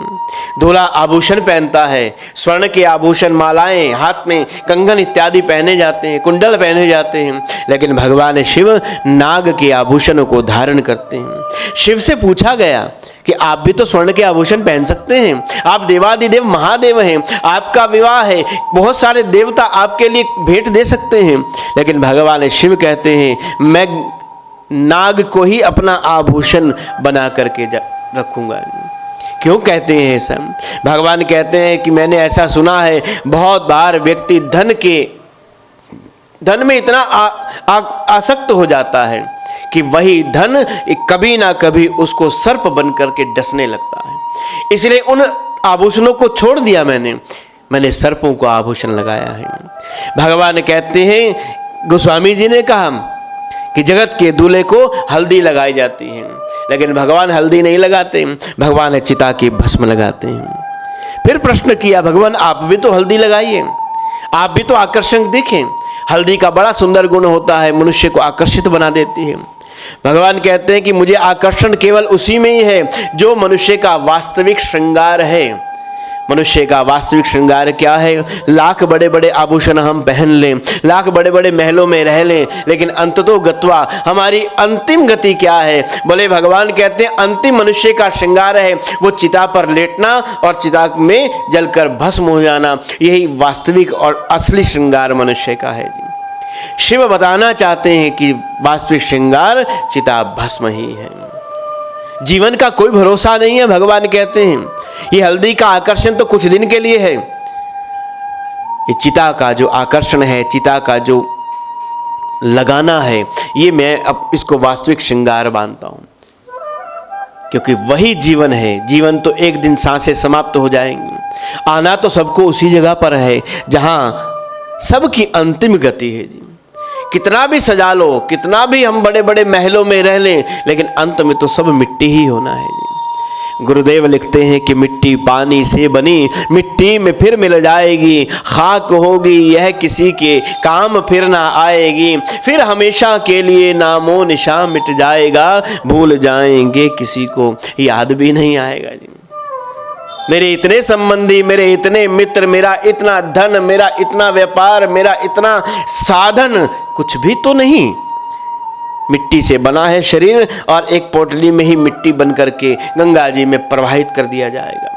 दूल्हा आभूषण पहनता है, स्वर्ण के आभूषण, मालाएं, हाथ में कंगन इत्यादि पहने जाते हैं, कुंडल पहने जाते हैं। लेकिन भगवान शिव नाग के आभूषणों को धारण करते हैं। शिव से पूछा गया कि आप भी तो स्वर्ण के आभूषण पहन सकते हैं, आप देवादिदेव महादेव हैं, आपका विवाह है, बहुत सारे देवता आपके लिए भेंट दे सकते हैं। लेकिन भगवान शिव कहते हैं मैं नाग को ही अपना आभूषण बना करके रखूंगा। क्यों कहते हैं ऐसा? भगवान कहते हैं कि मैंने ऐसा सुना है बहुत बार व्यक्ति धन में इतना आसक्त हो जाता है कि वही धन कभी ना कभी उसको सर्प बन करके डसने लगता है। इसलिए उन आभूषणों को छोड़ दिया, मैंने सर्पों को आभूषण लगाया है। भगवान कहते हैं, गोस्वामी जी ने कहा कि जगत के दूल्हे को हल्दी लगाई जाती है, लेकिन भगवान हल्दी नहीं लगाते, भगवान चिता की भस्म लगाते हैं। फिर प्रश्न किया, भगवान आप भी तो हल्दी लगाइए, आप भी तो आकर्षक दिखें। हल्दी का बड़ा सुंदर गुण होता है, मनुष्य को आकर्षित बना देती है। भगवान कहते हैं कि मुझे आकर्षण केवल उसी में ही है जो मनुष्य का वास्तविक श्रृंगार है। मनुष्य का वास्तविक श्रृंगार क्या है? लाख बड़े बड़े आभूषण हम पहन लें, लाख बड़े बड़े महलों में रह लें, लेकिन अंततो गत्वा हमारी अंतिम गति क्या है? बोले भगवान कहते हैं अंतिम मनुष्य का श्रृंगार है वो चिता पर लेटना और चिता में जलकर भस्म हो जाना। यही वास्तविक और असली श्रृंगार मनुष्य का है जी। शिव बताना चाहते हैं कि वास्तविक श्रृंगार चिता भस्म ही है। जीवन का कोई भरोसा नहीं है। भगवान कहते हैं ये हल्दी का आकर्षण तो कुछ दिन के लिए है, ये चिता का जो आकर्षण है, चिता का जो लगाना है, ये मैं अब इसको वास्तविक श्रृंगार मानता हूं, क्योंकि वही जीवन है। जीवन तो एक दिन सांसें समाप्त हो जाएंगी, आना तो सबको उसी जगह पर है जहां सबकी अंतिम गति है जी। कितना भी सजा लो, कितना भी हम बड़े बड़े महलों में रह लें, लेकिन अंत में तो सब मिट्टी ही होना है जी। गुरुदेव लिखते हैं कि मिट्टी पानी से बनी, मिट्टी में फिर मिल जाएगी, खाक होगी यह किसी के काम फिर ना आएगी, फिर हमेशा के लिए नामो निशान मिट जाएगा, भूल जाएंगे किसी को याद भी नहीं आएगा जी। मेरे इतने संबंधी, मेरे इतने मित्र, मेरा इतना धन, मेरा इतना व्यापार, मेरा इतना साधन कुछ भी तो नहीं। मिट्टी से बना है शरीर और एक पोटली में ही मिट्टी बन करके गंगा जी में प्रवाहित कर दिया जाएगा।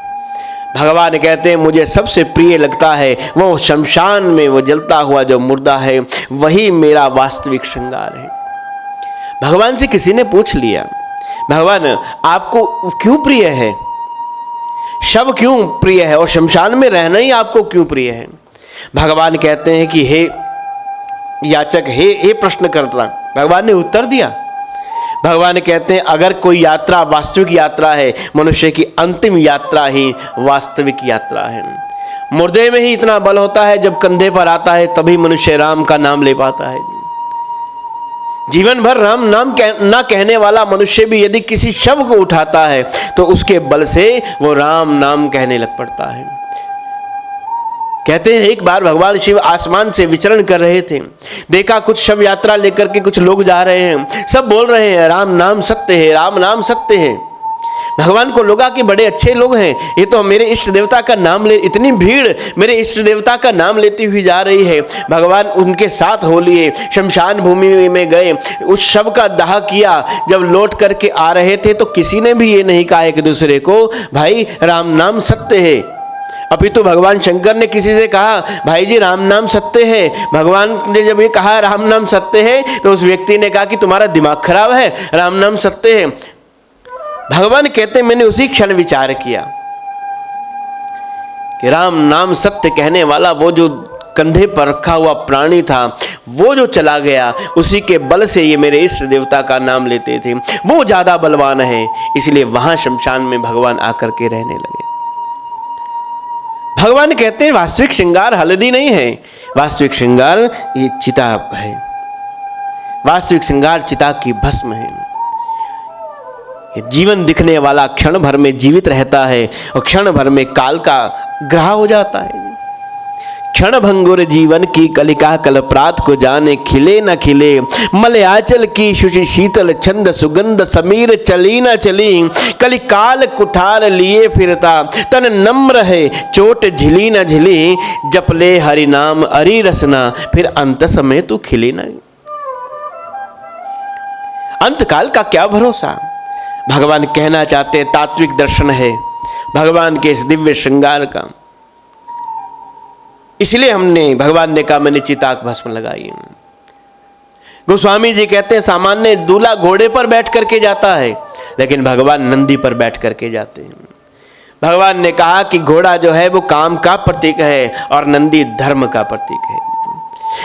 भगवान कहते हैं मुझे सबसे प्रिय लगता है वो शमशान में वो जलता हुआ जो मुर्दा है, वही मेरा वास्तविक श्रृंगार है। भगवान से किसी ने पूछ लिया, भगवान आपको क्यों प्रिय है, शव क्यों प्रिय है और शमशान में रहना ही आपको क्यों प्रिय है? भगवान कहते हैं कि हे याचक, हे प्रश्नकर्ता, भगवान ने उत्तर दिया। भगवान कहते हैं अगर कोई यात्रा वास्तविक यात्रा है, मनुष्य की अंतिम यात्रा ही वास्तविक यात्रा है। मुर्दे में ही इतना बल होता है, जब कंधे पर आता है तभी मनुष्य राम का नाम ले पाता है। जीवन भर राम नाम ना कहने वाला मनुष्य भी यदि किसी शव को उठाता है तो उसके बल से वो राम नाम कहने लग पड़ता है। कहते हैं एक बार भगवान शिव आसमान से विचरण कर रहे थे, देखा कुछ शव यात्रा लेकर के कुछ लोग जा रहे हैं, सब बोल रहे हैं राम नाम सत्य है, राम नाम सत्य है। भगवान को लगा कि बड़े अच्छे लोग हैं, ये तो मेरे इष्ट देवता का नाम ले, इतनी भीड़ मेरे इष्ट देवता का नाम लेती हुई जा रही है। भगवान उनके साथ हो लिए, शमशान भूमि में गए, उस शव का दाह किया। जब लौट करके आ रहे थे तो किसी ने भी ये नहीं कहा एक दूसरे को भाई राम नाम सत्य है। अभी तो भगवान शंकर ने किसी से कहा भाई जी राम नाम सत्य है। भगवान ने जब ये कहा राम नाम सत्य है तो उस व्यक्ति ने कहा कि तुम्हारा दिमाग खराब है, राम नाम सत्य है। भगवान कहते मैंने उसी क्षण विचार किया कि राम नाम सत्य कहने वाला वो जो कंधे पर रखा हुआ प्राणी था, वो जो चला गया, उसी के बल से ये मेरे इष्ट देवता का नाम लेते थे, वो ज्यादा बलवान है। इसलिए वहां शमशान में भगवान आकर के रहने लगे। भगवान कहते हैं वास्तविक श्रृंगार हल्दी नहीं है, वास्तविक श्रृंगार ये चिता है, वास्तविक श्रृंगार चिता की भस्म है। जीवन दिखने वाला क्षण भर में जीवित रहता है और क्षण भर में काल का ग्राह हो जाता है। क्षण भंगुर जीवन की कलिका कलप्रात को जाने, खिले न खिले मलयाचल की शुचि शीतल छंद सुगंध समीर चली न चली, कलिकाल कुठार लिए फिरता तन नम्र है चोट झिली न झिली, जपले हरि नाम अरि रसना फिर अंत समय तू खिली न। अंतकाल का क्या भरोसा? भगवान कहना चाहते हैं तात्विक दर्शन है भगवान के इस दिव्य श्रृंगार का। इसलिए हमने भगवान ने कहा मैंने चिता भस्म लगाई। गोस्वामी जी कहते हैं सामान्य दूल्हा घोड़े पर बैठ करके जाता है, लेकिन भगवान नंदी पर बैठ करके जाते हैं। भगवान ने कहा कि घोड़ा जो है वो काम का प्रतीक है और नंदी धर्म का प्रतीक है।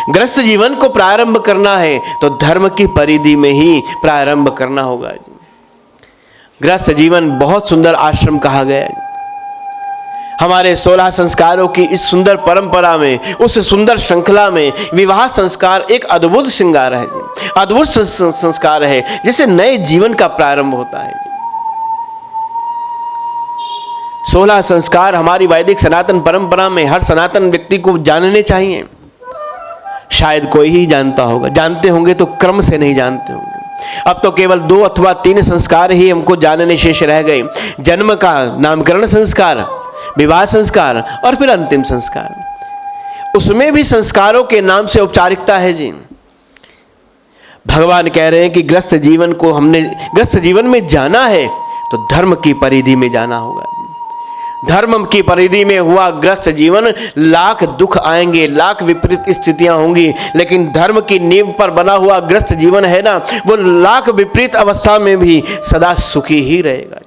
गृहस्थ जीवन को प्रारंभ करना है तो धर्म की परिधि में ही प्रारंभ करना होगा। गृहस्थ जीवन बहुत सुंदर आश्रम कहा गया है। हमारे 16 संस्कारों की इस सुंदर परंपरा में, उस सुंदर श्रृंखला में विवाह संस्कार एक अद्भुत श्रृंगार है, अद्भुत संस्कार है जिससे नए जीवन का प्रारंभ होता है। 16 संस्कार हमारी वैदिक सनातन परंपरा में हर सनातन व्यक्ति को जानने चाहिए। शायद कोई ही जानता होगा, जानते होंगे तो क्रम से नहीं जानते होंगे। अब तो केवल 2 अथवा 3 संस्कार ही हमको जानने शेष रह गए। जन्म का नामकरण संस्कार, विवाह संस्कार और फिर अंतिम संस्कार। उसमें भी संस्कारों के नाम से औपचारिकता है जी। भगवान कह रहे हैं कि ग्रस्त जीवन को हमने ग्रस्त जीवन में जाना है तो धर्म की परिधि में जाना होगा। धर्म की परिधि में हुआ ग्रस्त जीवन, लाख दुख आएंगे, लाख विपरीत स्थितियां होंगी, लेकिन धर्म की नींव पर बना हुआ ग्रस्त जीवन है ना, वो लाख विपरीत अवस्था में भी सदा सुखी ही रहेगा।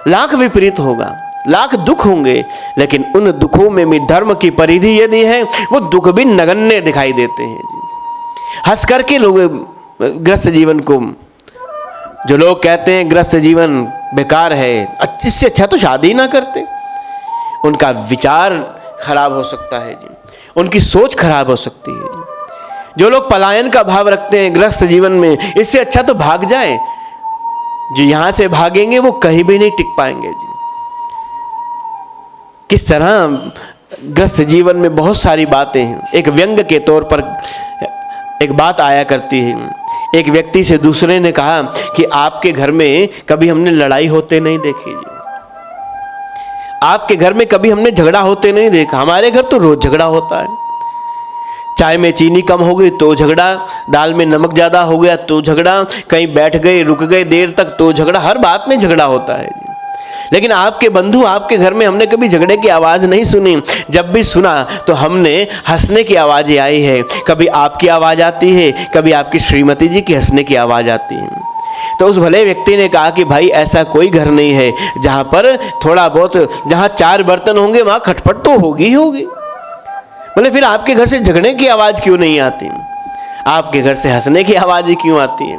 लाख विपरीत होगा, लाख दुख होंगे, लेकिन उन दुखों में भी धर्म की परिधि यदि है, वो दुख भी नगण्य दिखाई देते हैं। हंस करके लोग ग्रस्त जीवन को, जो लोग कहते हैं ग्रस्त जीवन बेकार है, इससे अच्छा तो शादी ना करते, उनका विचार खराब हो सकता है जी, उनकी सोच खराब हो सकती है जी। जो लोग पलायन का भाव रखते हैं ग्रस्त जीवन में, इससे अच्छा तो भाग जाए, जो यहां से भागेंगे वो कहीं भी नहीं टिक पाएंगे जी। किस तरह ग्रस्त जीवन में बहुत सारी बातें हैं। एक व्यंग के तौर पर एक बात आया करती है। एक व्यक्ति से दूसरे ने कहा कि आपके घर में कभी हमने लड़ाई होते नहीं देखी जी, आपके घर में कभी हमने झगड़ा होते नहीं देखा, हमारे घर तो रोज झगड़ा होता है। चाय में चीनी कम हो गई तो झगड़ा, दाल में नमक ज्यादा हो गया तो झगड़ा, कहीं बैठ गए रुक गए देर तक तो झगड़ा, हर बात में झगड़ा होता है जी। लेकिन आपके बंधु, आपके घर में हमने कभी झगड़े की आवाज नहीं सुनी। जब भी सुना तो हमने हंसने की आवाजें आई है। कभी आपकी आवाज आती है, कभी आपकी श्रीमती जी की हंसने की आवाज आती है। तो उस भले व्यक्ति ने कहा कि भाई ऐसा कोई घर नहीं है जहां पर थोड़ा बहुत, जहां 4 बर्तन होंगे वहां खटपट तो होगी ही होगी। बोले फिर आपके घर से झगड़ने की आवाज क्यों नहीं आती, आपके घर से हंसने की आवाज ही क्यों आती है?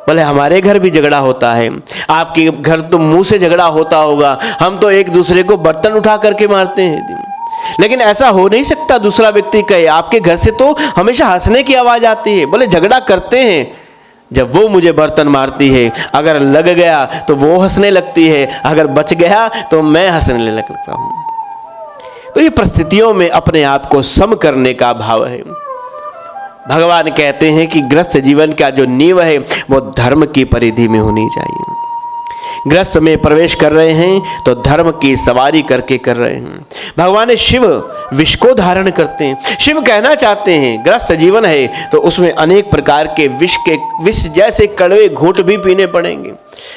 बोले हमारे घर भी झगड़ा होता है, आपके घर तो मुंह से झगड़ा होता होगा, हम तो एक दूसरे को बर्तन उठा करके मारते हैं। लेकिन ऐसा हो नहीं सकता दूसरा व्यक्ति कहे आपके घर से तो हमेशा हंसने की आवाज आती है। बोले झगड़ा करते हैं जब वो मुझे बर्तन मारती है, अगर लग गया तो वो हंसने लगती है, अगर बच गया तो मैं हंसने लगता हूं। तो ये परिस्थितियों में अपने आप को सम करने का भाव है। भगवान कहते हैं कि ग्रस्त जीवन का जो नींव है वो धर्म की परिधि में होनी चाहिए। ग्रस्त में प्रवेश कर रहे हैं तो धर्म की सवारी करके कर रहे हैं। भगवान शिव विष को धारण करते हैं। शिव कहना चाहते हैं ग्रस्त जीवन है तो उसमें अनेक प्रकार के विष जैसे कड़वे घूंट भी पीने पड़ेंगे,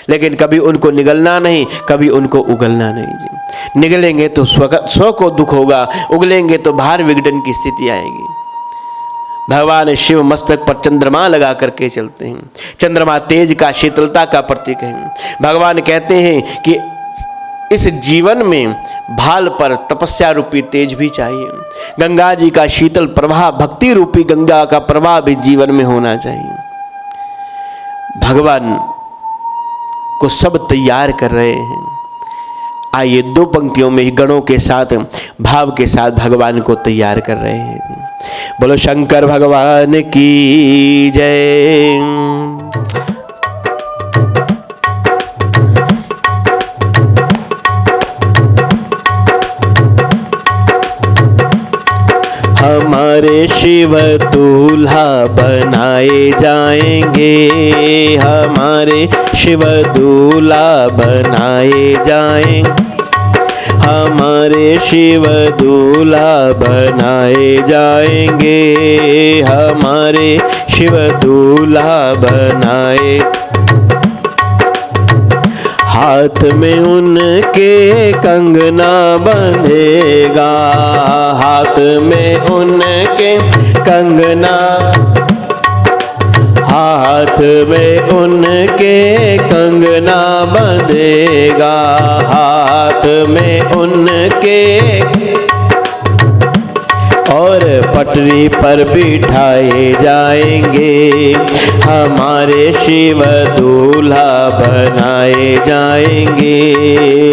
लेकिन कभी उनको निगलना नहीं, कभी उनको उगलना नहीं जी। निगलेंगे तो स्व को दुख होगा, उगलेंगे तो भार विघटन की स्थिति आएगी। भगवान शिव मस्तक पर चंद्रमा लगा करके चलते हैं। चंद्रमा तेज का, शीतलता का प्रतीक है। भगवान कहते हैं कि इस जीवन में भाल पर तपस्या रूपी तेज भी चाहिए। गंगा जी का शीतल प्रवाह, भक्ति रूपी गंगा का प्रवाह भी जीवन में होना चाहिए। भगवान को सब तैयार कर रहे हैं। आइए 2 पंक्तियों में गणों के साथ, भाव के साथ भगवान को तैयार कर रहे हैं। बोलो शंकर भगवान की जय। हमारे शिव दूल्हा बनाए जाएंगे, हमारे शिव दूल्हा बनाए जाएंगे, हमारे शिव दूल्हा बनाए जाएंगे, हमारे शिव दूल्हा बनाए। हाथ में उनके कंगना बंधेगा, हाथ में उनके कंगना, हाथ में उनके कंगना बंधेगा, हाथ में उनके, और पटरी पर बिठाए जाएंगे, हमारे शिव दूल्हा बनाए जाएंगे,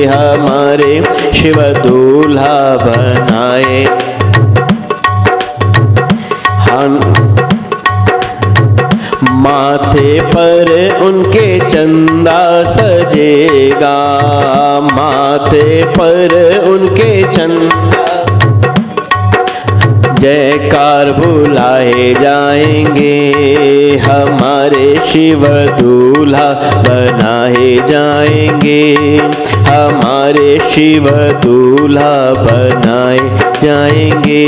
हमारे शिव दूल्हा बनाए। हम माथे पर उनके चंदा सजेगा, माथे पर उनके चंदा, जयकार बुलाए जाएंगे, हमारे शिव दूल्हा बनाए जाएंगे, हमारे शिव दूल्हा बनाए जाएंगे,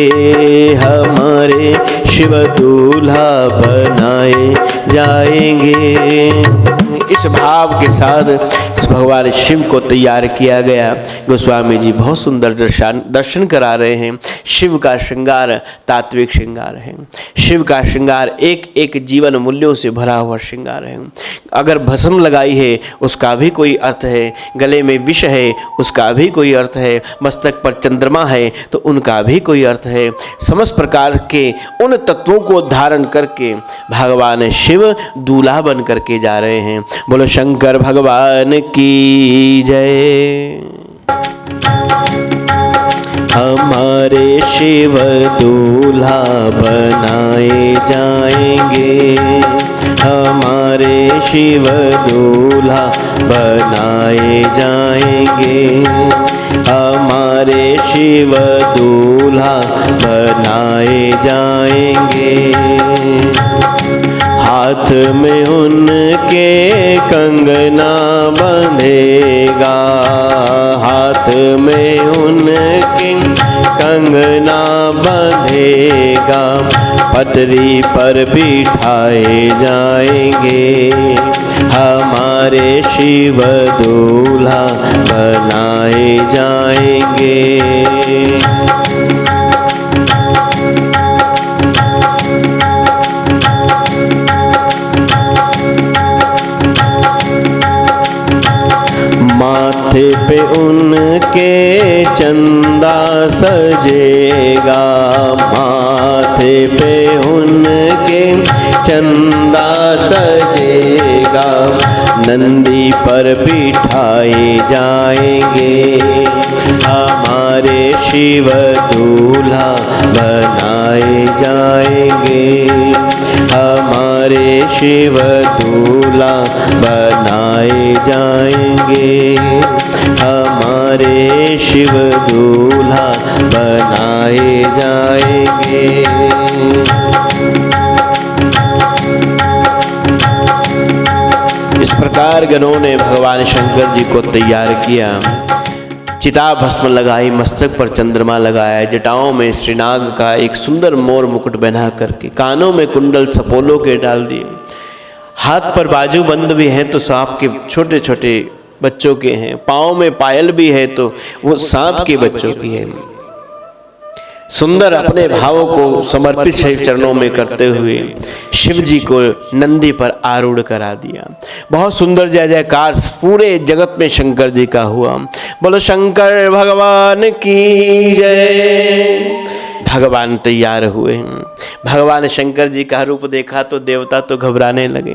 हमारे शिव दूल्हा बनाए जाएंगे। इस भाव के साथ इस भगवान शिव को तैयार किया गया। गोस्वामी जी बहुत सुंदर दर्शन करा रहे हैं। शिव का श्रृंगार तात्विक श्रृंगार है। शिव का श्रृंगार एक एक जीवन मूल्यों से भरा हुआ श्रृंगार है। अगर भस्म लगाई है उसका भी कोई अर्थ है, गले में विष है उसका भी कोई अर्थ है, मस्तक पर चंद्रमा है तो उनका भी कोई अर्थ है। समस्त प्रकार के उन तत्वों को धारण करके भगवान शिव दूल्हा बन करके जा रहे हैं। बोलो शंकर भगवान की जय। हमारे शिव दूल्हा बनाए जाएंगे, हमारे शिव दूल्हा बनाए जाएंगे, हमारे शिव दूल्हा बनाए जाएंगे। हाथ में उनके कंगना बंधेगा, हाथ में उनके कंगना बंधेगा, पटरी पर बिठाए जाएंगे, हमारे शिव दूल्हा बनाए जाएंगे। माथे पे उनके चंदा सजेगा, माथे पे उनके चंदा सजेगा, नंदी पर बिठाए जाएंगे, हमारे शिव दूल्हा बनाए जाएंगे, हमारे शिव दूल्हा बनाए जाएंगे, हमारे शिव दूल्हा बनाए जाएंगे। इस प्रकार गणों ने भगवान शंकर जी को तैयार किया। चिता भस्म लगाई, मस्तक पर चंद्रमा लगाया, जटाओं में श्रीनाग का एक सुंदर मोर मुकुट बना करके, कानों में कुंडल सपोलों के डाल दिए, हाथ पर बाजू बंद भी हैं तो सांप के छोटे छोटे बच्चों के हैं, पाँव में पायल भी है तो वो सांप के बच्चों की है। सुंदर अपने भावों को समर्पित शिव चरणों में करते हुए शिव जी को नंदी पर आरूढ़ करा दिया। बहुत सुंदर जय जयकार पूरे जगत में शंकर जी का हुआ। बोलो शंकर भगवान की जय। भगवान तैयार हुए। भगवान शंकर जी का रूप देखा तो देवता तो घबराने लगे,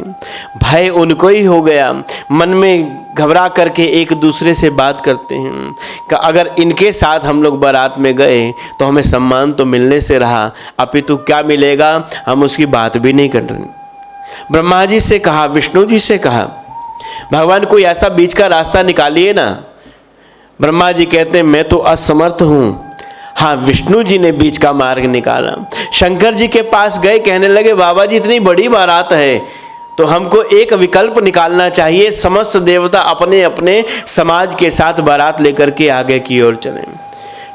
भय उनको ही हो गया। मन में घबरा करके एक दूसरे से बात करते हैं कि अगर इनके साथ हम लोग बारात में गए तो हमें सम्मान तो मिलने से रहा, अपितु क्या मिलेगा हम उसकी बात भी नहीं कर रहे। ब्रह्मा जी से कहा, विष्णु जी से कहा, भगवान कोई ऐसा बीच का रास्ता निकालिए ना। ब्रह्मा जी कहते हैं मैं तो असमर्थ हूँ। हाँ, विष्णु जी ने बीच का मार्ग निकाला। शंकर जी के पास गए, कहने लगे बाबा जी इतनी बड़ी बारात है तो हमको एक विकल्प निकालना चाहिए, समस्त देवता अपने अपने समाज के साथ बारात लेकर के आगे की ओर चलें।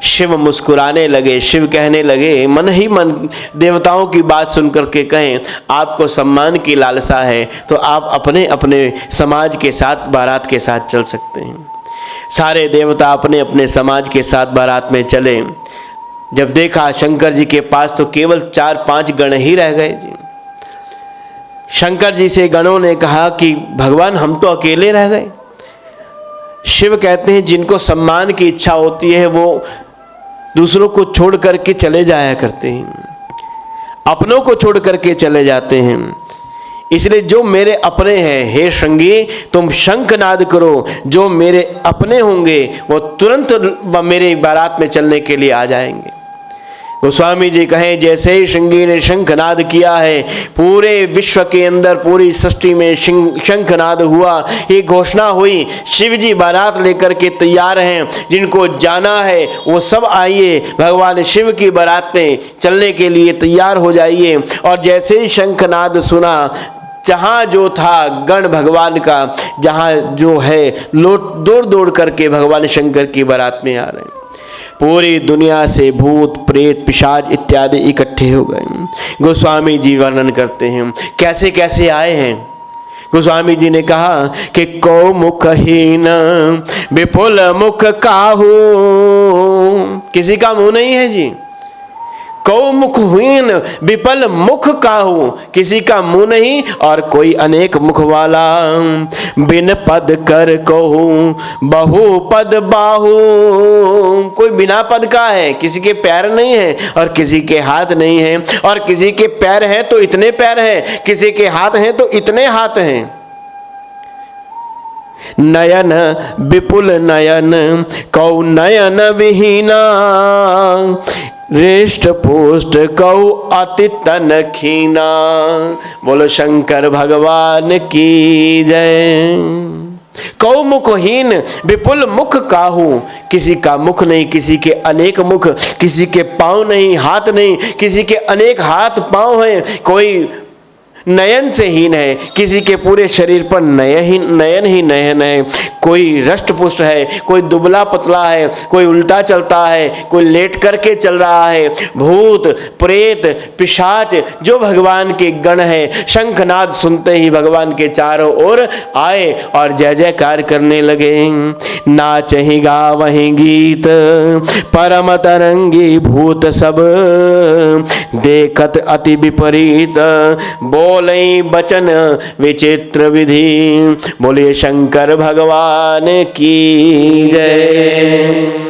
शिव मुस्कुराने लगे। शिव कहने लगे, मन ही मन देवताओं की बात सुन करके कहें आपको सम्मान की लालसा है तो आप अपने अपने समाज के साथ बारात के साथ चल सकते हैं। सारे देवता अपने अपने समाज के साथ बारात में चले। जब देखा शंकर जी के पास तो केवल 4-5 गण ही रह गए जी। शंकर जी से गणों ने कहा कि भगवान हम तो अकेले रह गए। शिव कहते हैं जिनको सम्मान की इच्छा होती है वो दूसरों को छोड़ करके चले जाया करते हैं, अपनों को छोड़ करके चले जाते हैं। इसलिए जो मेरे अपने हैं, हे श्रृंगी तुम शंखनाद करो, जो मेरे अपने होंगे वो तुरंत मेरे बारात में चलने के लिए आ जाएंगे। गोस्वामी जी कहें जैसे ही श्रृंगी ने शंखनाद किया है, पूरे विश्व के अंदर पूरी सृष्टि में शंखनाद हुआ, ये घोषणा हुई शिव जी बारात लेकर के तैयार हैं, जिनको जाना है वो सब आइए, भगवान शिव की बारात में चलने के लिए तैयार हो जाइए। और जैसे ही शंखनाद सुना, जहाँ जो था गण भगवान का, जहाँ जो है लोट दौड़ दौड़ करके भगवान शंकर की बारात में आ रहे हैं। पूरी दुनिया से भूत प्रेत पिशाच इत्यादि इकट्ठे हो गए। गोस्वामी जी वर्णन करते हैं कैसे कैसे आए हैं। गोस्वामी जी ने कहा कि कौ मुखहीन विपुल मुख काहू, किसी का मुंह नहीं है जी। कौ मुखहीन विपल मुख काहू, किसी का मुंह नहीं और कोई अनेक मुख वाला। बिन पद कर कहू बहु पद बाहू, कोई बिना पद का है, किसी के पैर नहीं है और किसी के हाथ नहीं है, और किसी के पैर हैं तो इतने पैर हैं, किसी के हाथ हैं तो इतने हाथ हैं। नयन विपुल नयन कौ नयन विहीना, रेष्ट पोष्ट कौ अति तन खीना। बोलो शंकर भगवान की जय। कौ मुखहीन विपुल मुख काहू, किसी का मुख नहीं, किसी के अनेक मुख, किसी के पांव नहीं, हाथ नहीं, किसी के अनेक हाथ पांव हैं, कोई नयन से हीन है, किसी के पूरे शरीर पर नयन ही नयन है, कोई रष्ट पुष्ट है, कोई दुबला पतला है, कोई उल्टा चलता है, कोई लेट करके चल रहा है। भूत प्रेत पिशाच जो भगवान के गण है, शंखनाद सुनते ही भगवान के चारों ओर आए और जय जयकार करने लगे। नाचहि गावहि गीत परम तरंगी भूत सब, देखत अति विपरीत बोले बचन विचित्र विधि। बोलिए शंकर भगवान की जय।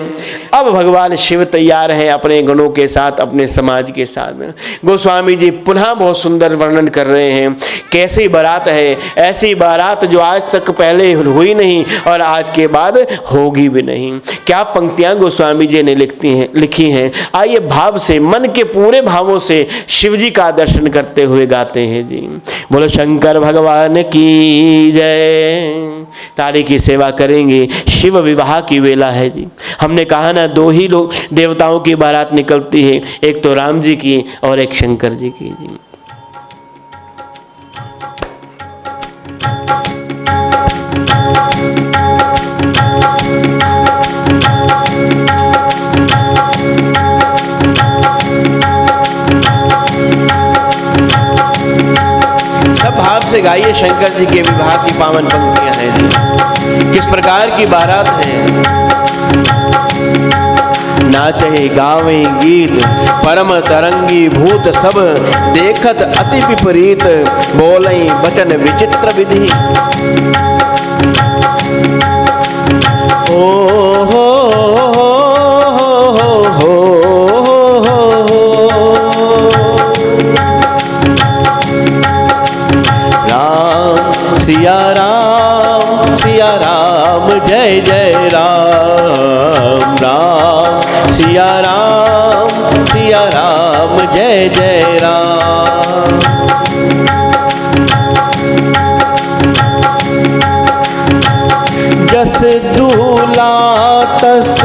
अब भगवान शिव तैयार है अपने गणों के साथ, अपने समाज के साथ में। गोस्वामी जी पुनः बहुत सुंदर वर्णन कर रहे हैं कैसी बारात है, ऐसी बारात जो आज तक पहले हुई नहीं और आज के बाद होगी भी नहीं। क्या पंक्तियां गोस्वामी जी ने लिखी हैं। आइए भाव से, मन के पूरे भावों से शिव जी का दर्शन करते हुए गाते हैं जी। बोलो शंकर भगवान की जय। ताली की सेवा करेंगे। शिव विवाह की वेला है जी। हमने कहा ना, दो ही लोग देवताओं की बारात निकलती है, एक तो राम जी की और एक शंकर जी की जी। सब भाव से गाइए शंकर जी के विवाह की पावन पंक्तियां हैं जी। किस प्रकार की बारात है। नाचहि गावे गीत परम तरंगी भूत सब, देखत अति विपरीत बोलई वचन विचित्र विधि। ओ हो सिया राम जय जय राम, राम सिया राम जय जय राम। जस दूला तस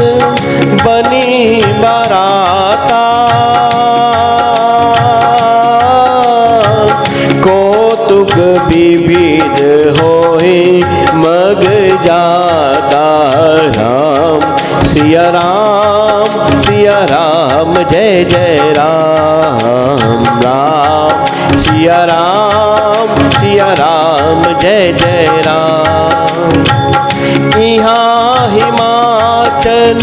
बनी बाराता, कौतुक विविध होए मग जाता। राम सिया राम जय जय राम, राम सिया राम जय जय राम। यहाँ हिमाचल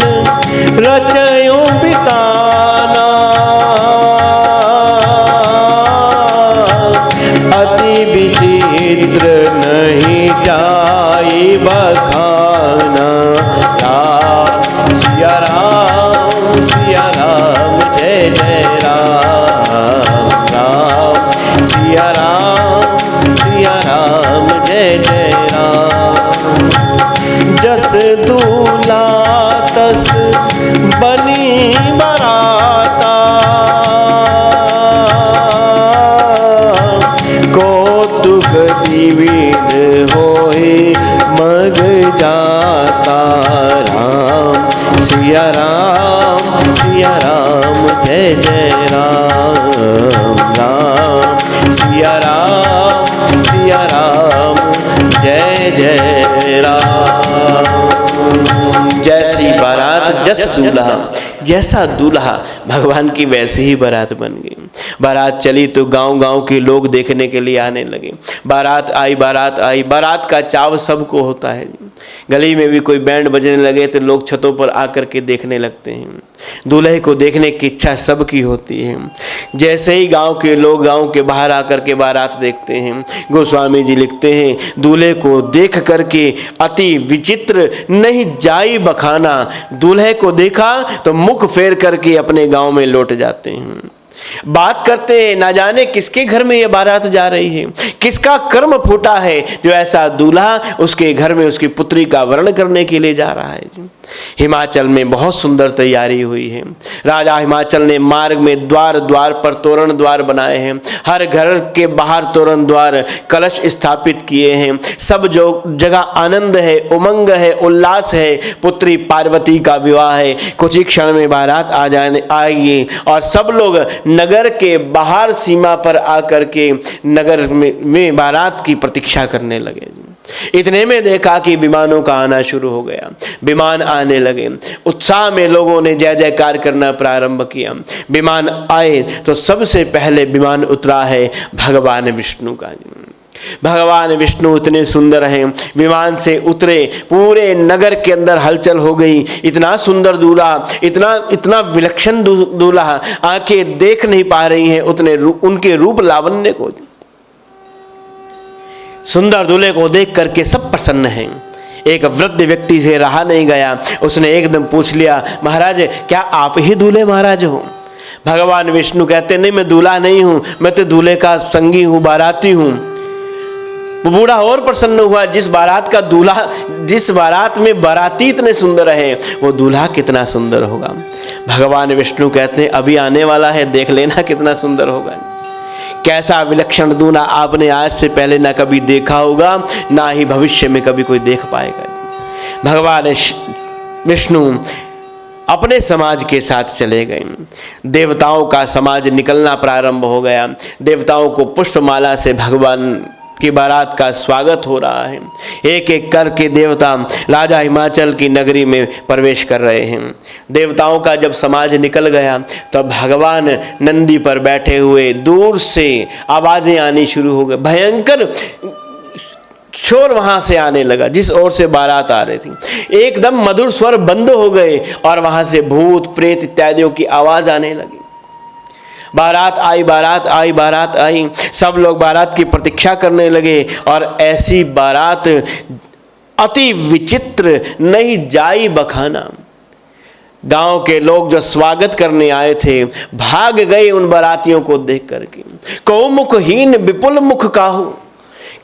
रचयो बिताना, अति विचित्र नहीं जाई बखाना। राम सिया राम जय जय राम, राम सिया राम जय जय राम। जस दूला तस बनी बराता, मग जाता राम सिया राम जय जय राम राम सिया राम जय जय राम। जैसी बारात जस दूल्हा, जैसा दूल्हा भगवान की वैसी ही बारात बन गई। बारात चली तो गांव गांव के लोग देखने के लिए आने लगे। बारात आई, बारात का चाव सबको होता है। गली में भी कोई बैंड बजने लगे तो लोग छतों पर आकर के देखने लगते हैं। दूल्हे को देखने की इच्छा सबकी होती है। जैसे ही गांव के लोग गांव के बाहर आकर के बारात देखते हैं, गोस्वामी जी लिखते हैं, दूल्हे को देख करके अति विचित्र नहीं जाई बखाना। दूल्हे को देखा तो मुख फेर करके अपने गांव में लौट जाते हैं। बात करते हैं, ना जाने किसके घर में ये बारात जा रही है, किसका कर्म फूटा है जो ऐसा दूल्हा उसके घर में उसकी पुत्री का वरण करने के लिए जा रहा है। हिमाचल में बहुत सुंदर तैयारी हुई है। राजा हिमाचल ने मार्ग में द्वार द्वार पर तोरण द्वार बनाए हैं। हर घर के बाहर तोरण द्वार, कलश स्थापित किए हैं। सब जो जगह आनंद है, उमंग है, उल्लास है। पुत्री पार्वती का विवाह है। कुछ ही क्षण में बारात आएगी और सब लोग नगर के बाहर सीमा पर आकर के नगर में बारात की प्रतीक्षा करने लगे। इतने में देखा कि विमानों का आना शुरू हो गया। विमान आने लगे। उत्साह में लोगों ने जय जयकार करना प्रारंभ किया। विमान आए तो सबसे पहले विमान उतरा है भगवान विष्णु का। भगवान विष्णु इतने सुंदर हैं, विमान से उतरे, पूरे नगर के अंदर हलचल हो गई। इतना सुंदर दूल्हा, इतना विलक्षण दूल्हा, आंखें देख नहीं पा रही हैं उनके रूप लावण्य को। सुंदर दूल्हे को देख करके सब प्रसन्न हैं। एक वृद्ध व्यक्ति से रहा नहीं गया, उसने एकदम पूछ लिया, महाराज क्या आप ही दूल्हे महाराज हो? भगवान विष्णु कहते, नहीं मैं दूल्हा नहीं हूं, मैं तो दूल्हे का संगी हूं, बाराती हूं। वो बूढ़ा और प्रसन्न हुआ, जिस बारात में बाराती इतने सुंदर है, वो दूल्हा कितना सुंदर होगा। भगवान विष्णु कहते हैं, अभी आने वाला है, देख लेना कितना सुंदर होगा। कैसा विलक्षण दूल्हा आपने आज से पहले ना कभी देखा होगा, ना ही भविष्य में कभी कोई देख पाएगा। भगवान विष्णु अपने समाज के साथ चले गए। देवताओं का समाज निकलना प्रारंभ हो गया। देवताओं को पुष्पमाला से भगवान की बारात का स्वागत हो रहा है। एक एक करके देवता राजा हिमाचल की नगरी में प्रवेश कर रहे हैं। देवताओं का जब समाज निकल गया तब भगवान नंदी पर बैठे हुए दूर से आवाजें आनी शुरू हो गई। भयंकर शोर वहां से आने लगा, जिस ओर से बारात आ रही थी। एकदम मधुर स्वर बंद हो गए और वहां से भूत प्रेत इत्यादियों की आवाज आने लगी। बारात आई। सब लोग बारात की प्रतीक्षा करने लगे और ऐसी बारात अति विचित्र नहीं जाई बखाना। गांव के लोग जो स्वागत करने आए थे भाग गए उन बारातियों को देख करके। कौ मुखहीन विपुल मुख काहू,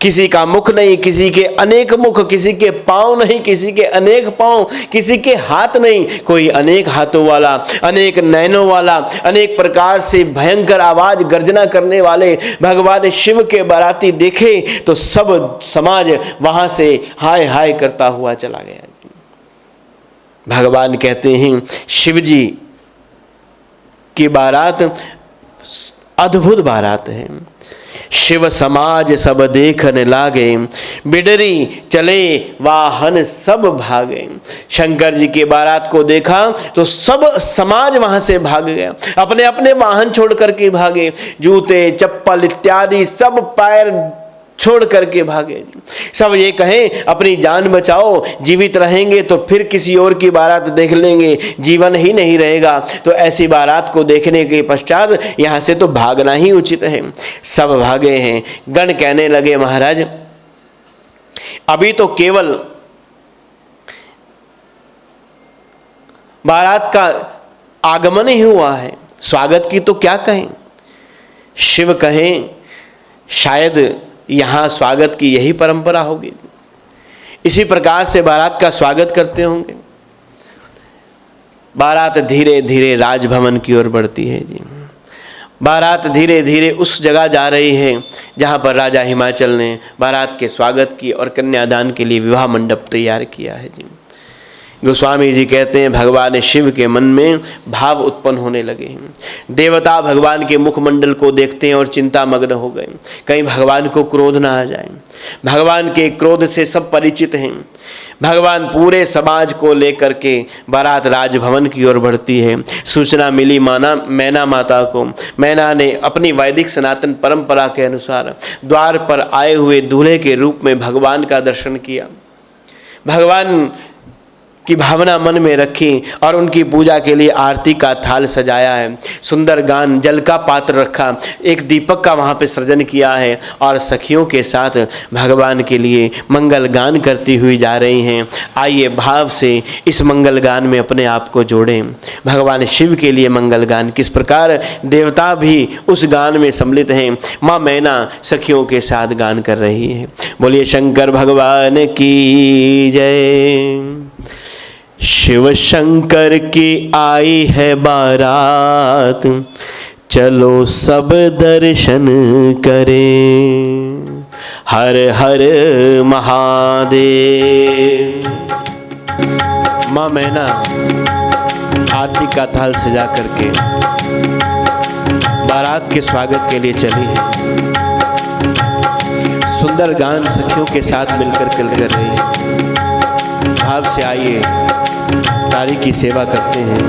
किसी का मुख नहीं, किसी के अनेक मुख, किसी के पांव नहीं, किसी के अनेक पांव, किसी के हाथ नहीं, कोई अनेक हाथों वाला, अनेक नयनों वाला, अनेक प्रकार से भयंकर आवाज गर्जना करने वाले भगवान शिव के बाराती देखे तो सब समाज वहां से हाय हाय करता हुआ चला गया। भगवान कहते हैं शिव जी की बारात अद्भुत बारात है। शिव समाज सब देखने लागे, बिडरी चले वाहन सब भागे। शंकर जी की बारात को देखा तो सब समाज वहां से भाग गया, अपने अपने वाहन छोड़ करके भागे। जूते चप्पल इत्यादि सब पैर छोड़ करके भागे। सब ये कहें अपनी जान बचाओ, जीवित रहेंगे तो फिर किसी और की बारात देख लेंगे, जीवन ही नहीं रहेगा। तो ऐसी बारात को देखने के पश्चात यहाँ से तो भागना ही उचित है। सब भागे हैं। गण कहने लगे, महाराज अभी तो केवल बारात का आगमन ही हुआ है, स्वागत की तो क्या कहें। शिव कहें शायद यहाँ स्वागत की यही परंपरा होगी, इसी प्रकार से बारात का स्वागत करते होंगे। बारात धीरे धीरे राजभवन की ओर बढ़ती है जी। बारात धीरे धीरे उस जगह जा रही है जहाँ पर राजा हिमाचल ने बारात के स्वागत की और कन्यादान के लिए विवाह मंडप तैयार किया है जी। गोस्वामी जी कहते हैं भगवान शिव के मन में भाव उत्पन्न होने लगे हैं। देवता भगवान के मुखमंडल को देखते हैं और चिंता मग्न हो गए, कहीं भगवान को क्रोध ना आ जाए। भगवान के क्रोध से सब परिचित हैं। भगवान पूरे समाज को लेकर के बारात राजभवन की ओर बढ़ती है। सूचना मिली मैना माता को। मैना ने अपनी वैदिक सनातन परंपरा के अनुसार द्वार पर आए हुए दूल्हे के रूप में भगवान का दर्शन किया, भगवान की भावना मन में रखी और उनकी पूजा के लिए आरती का थाल सजाया है। सुंदर गान, जल का पात्र रखा, एक दीपक का वहाँ पे सृजन किया है और सखियों के साथ भगवान के लिए मंगल गान करती हुई जा रही हैं। आइए भाव से इस मंगल गान में अपने आप को जोड़ें। भगवान शिव के लिए मंगल गान, किस प्रकार देवता भी उस गान में सम्मिलित हैं। माँ मैना सखियों के साथ गान कर रही है। बोलिए शंकर भगवान की जय। शिव शंकर की आई है बारात, चलो सब दर्शन करें। हर हर महादेव। माँ मैना आरती का थाल सजा करके बारात के स्वागत के लिए चली है। सुंदर गान सखियों के साथ मिलकर कर रही है। भाव से आइए तारी की सेवा करते हैं।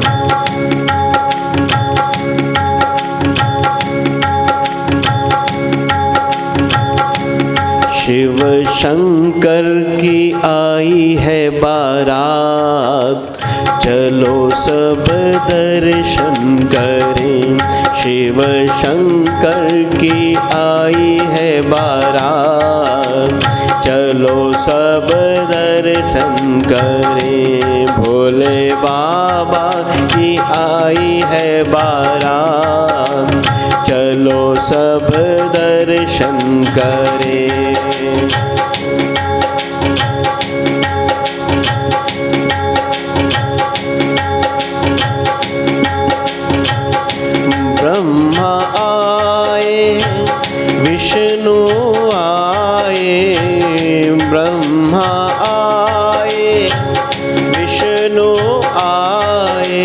शिव शंकर की आई है बारात, चलो सब दर्शन करें। शिव शंकर की आई है बारात, चलो सब दर्शन करें। भोले बाबा की आई है बारात, चलो सब दर्शन करें। ब्रह्मा आए, विष्णु आए, ब्रह्मा आए, विष्णु आए,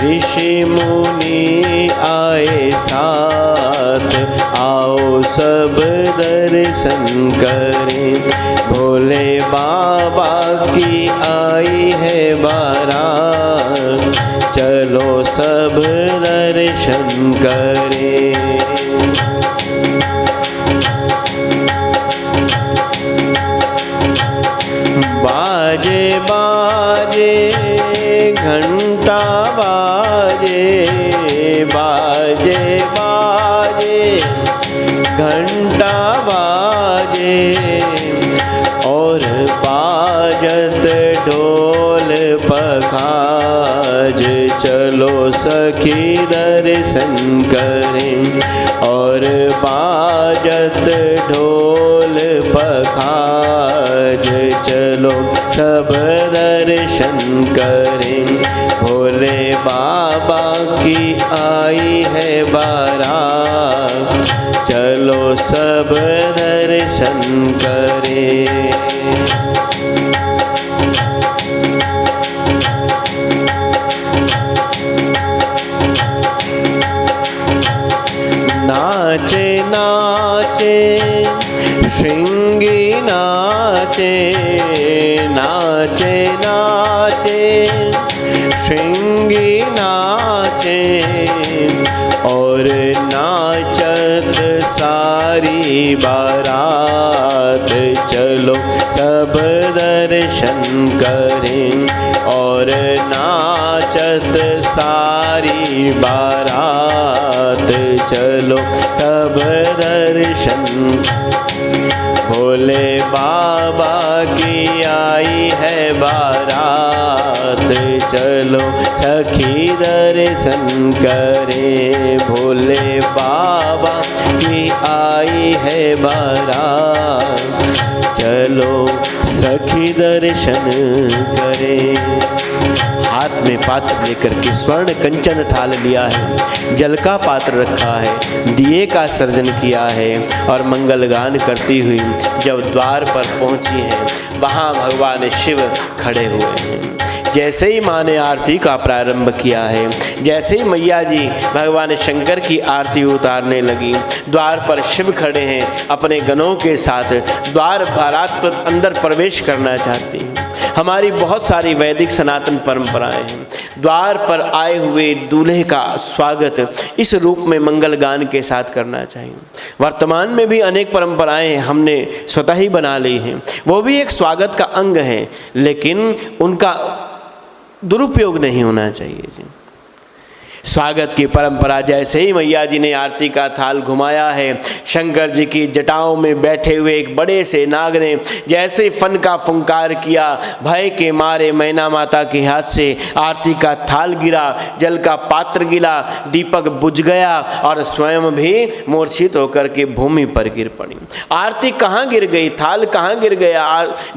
ऋषि मुनि आए साथ, आओ सब दर्शन करें। भोले बाबा की आई है बारात, चलो सब दर्शन करें। बाजे बाजे घंटा बाजे, बाजे बाजे घंटा बाजे, और बाजत ढोल पखाज, चलो सखी दर्शन करें। और बाजत ढोल पखाज, चलो सब दर्शन करें। भोले बाबा की आई है बारात, चलो सब दर्शन करें। नाचे नाचे श्रृंगी नाचे, नाचे नाचे श्रृंगी नाचे, और नाचत सारी बारात, चलो सब दर्शन करें। और नाचत सारी बारात, चलो सब दर्शन। भोले बाबा की आई है बारात, चलो सखी दर्शन करें। भोले बाबा की आई है बारात, चलो सखी दर्शन करे। हाथ में पात्र लेकर के स्वर्ण कंचन थाल लिया है, जल का पात्र रखा है, दिए का सर्जन किया है और मंगल गान करती हुई जब द्वार पर पहुंची है, वहाँ भगवान शिव खड़े हुए हैं। जैसे ही माँ ने आरती का प्रारंभ किया है, जैसे ही मैया जी भगवान शंकर की आरती उतारने लगी, द्वार पर शिव खड़े हैं, अपने गणों के साथ द्वार बारात पर अंदर प्रवेश करना चाहती हैं। हमारी बहुत सारी वैदिक सनातन परंपराएं हैं। द्वार पर आए हुए दूल्हे का स्वागत इस रूप में मंगल गान के साथ करना चाहिए। वर्तमान में भी अनेक परंपराएं हमने स्वतः ही बना ली हैं, वो भी एक स्वागत का अंग है, लेकिन उनका दुरुपयोग नहीं होना चाहिए जी। स्वागत की परंपरा, जैसे ही मैया जी ने आरती का थाल घुमाया है, शंकर जी की जटाओं में बैठे हुए एक बड़े से नाग ने जैसे फन का फुंकार किया, भय के मारे मैना माता के हाथ से आरती का थाल गिरा, जल का पात्र गिरा, दीपक बुझ गया और स्वयं भी मूर्छित होकर के भूमि पर गिर पड़ी। आरती कहाँ गिर गई, थाल कहाँ गिर गया,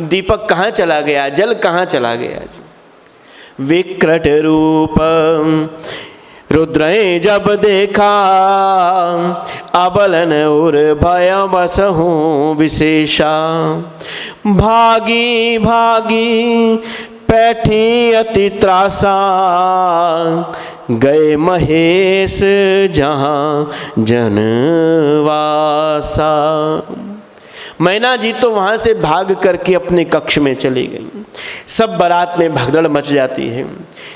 दीपक कहाँ चला गया, जल कहाँ चला गया जी। विकट रूप रुद्र जब देखा, अबलन और भय बसहूँ विशेषा। भागी भागी पैठी अति त्रासा, गए महेश जहाँ जनवासा। मैना जी तो वहाँ से भाग करके अपने कक्ष में चली गई। सब बारात में भगदड़ मच जाती है,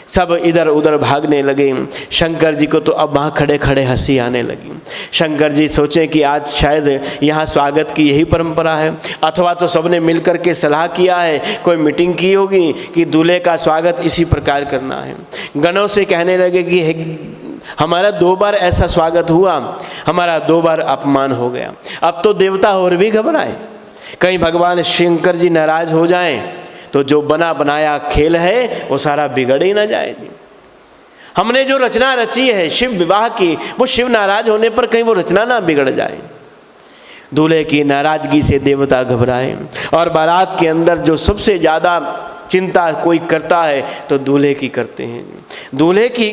सब इधर उधर भागने लगे। शंकर जी को तो अब वहाँ खड़े खड़े हंसी आने लगी। शंकर जी सोचे कि आज शायद यहाँ स्वागत की यही परंपरा है, अथवा तो सबने मिल कर के सलाह किया है, कोई मीटिंग की होगी कि दूल्हे का स्वागत इसी प्रकार करना है। गणों से कहने लगे कि हमारा 2 बार ऐसा स्वागत हुआ, हमारा 2 बार अपमान हो गया। अब तो देवता और भी घबराए, कहीं भगवान शंकर जी नाराज हो जाएं तो जो बना बनाया खेल है वो सारा बिगड़ ही ना जाए जी। हमने जो रचना रची है शिव विवाह की, वो शिव नाराज होने पर कहीं वो रचना ना बिगड़ जाए। दूल्हे की नाराजगी से देवता घबराए, और बारात के अंदर जो सबसे ज़्यादा चिंता कोई करता है तो दूल्हे की करते हैं। दूल्हे की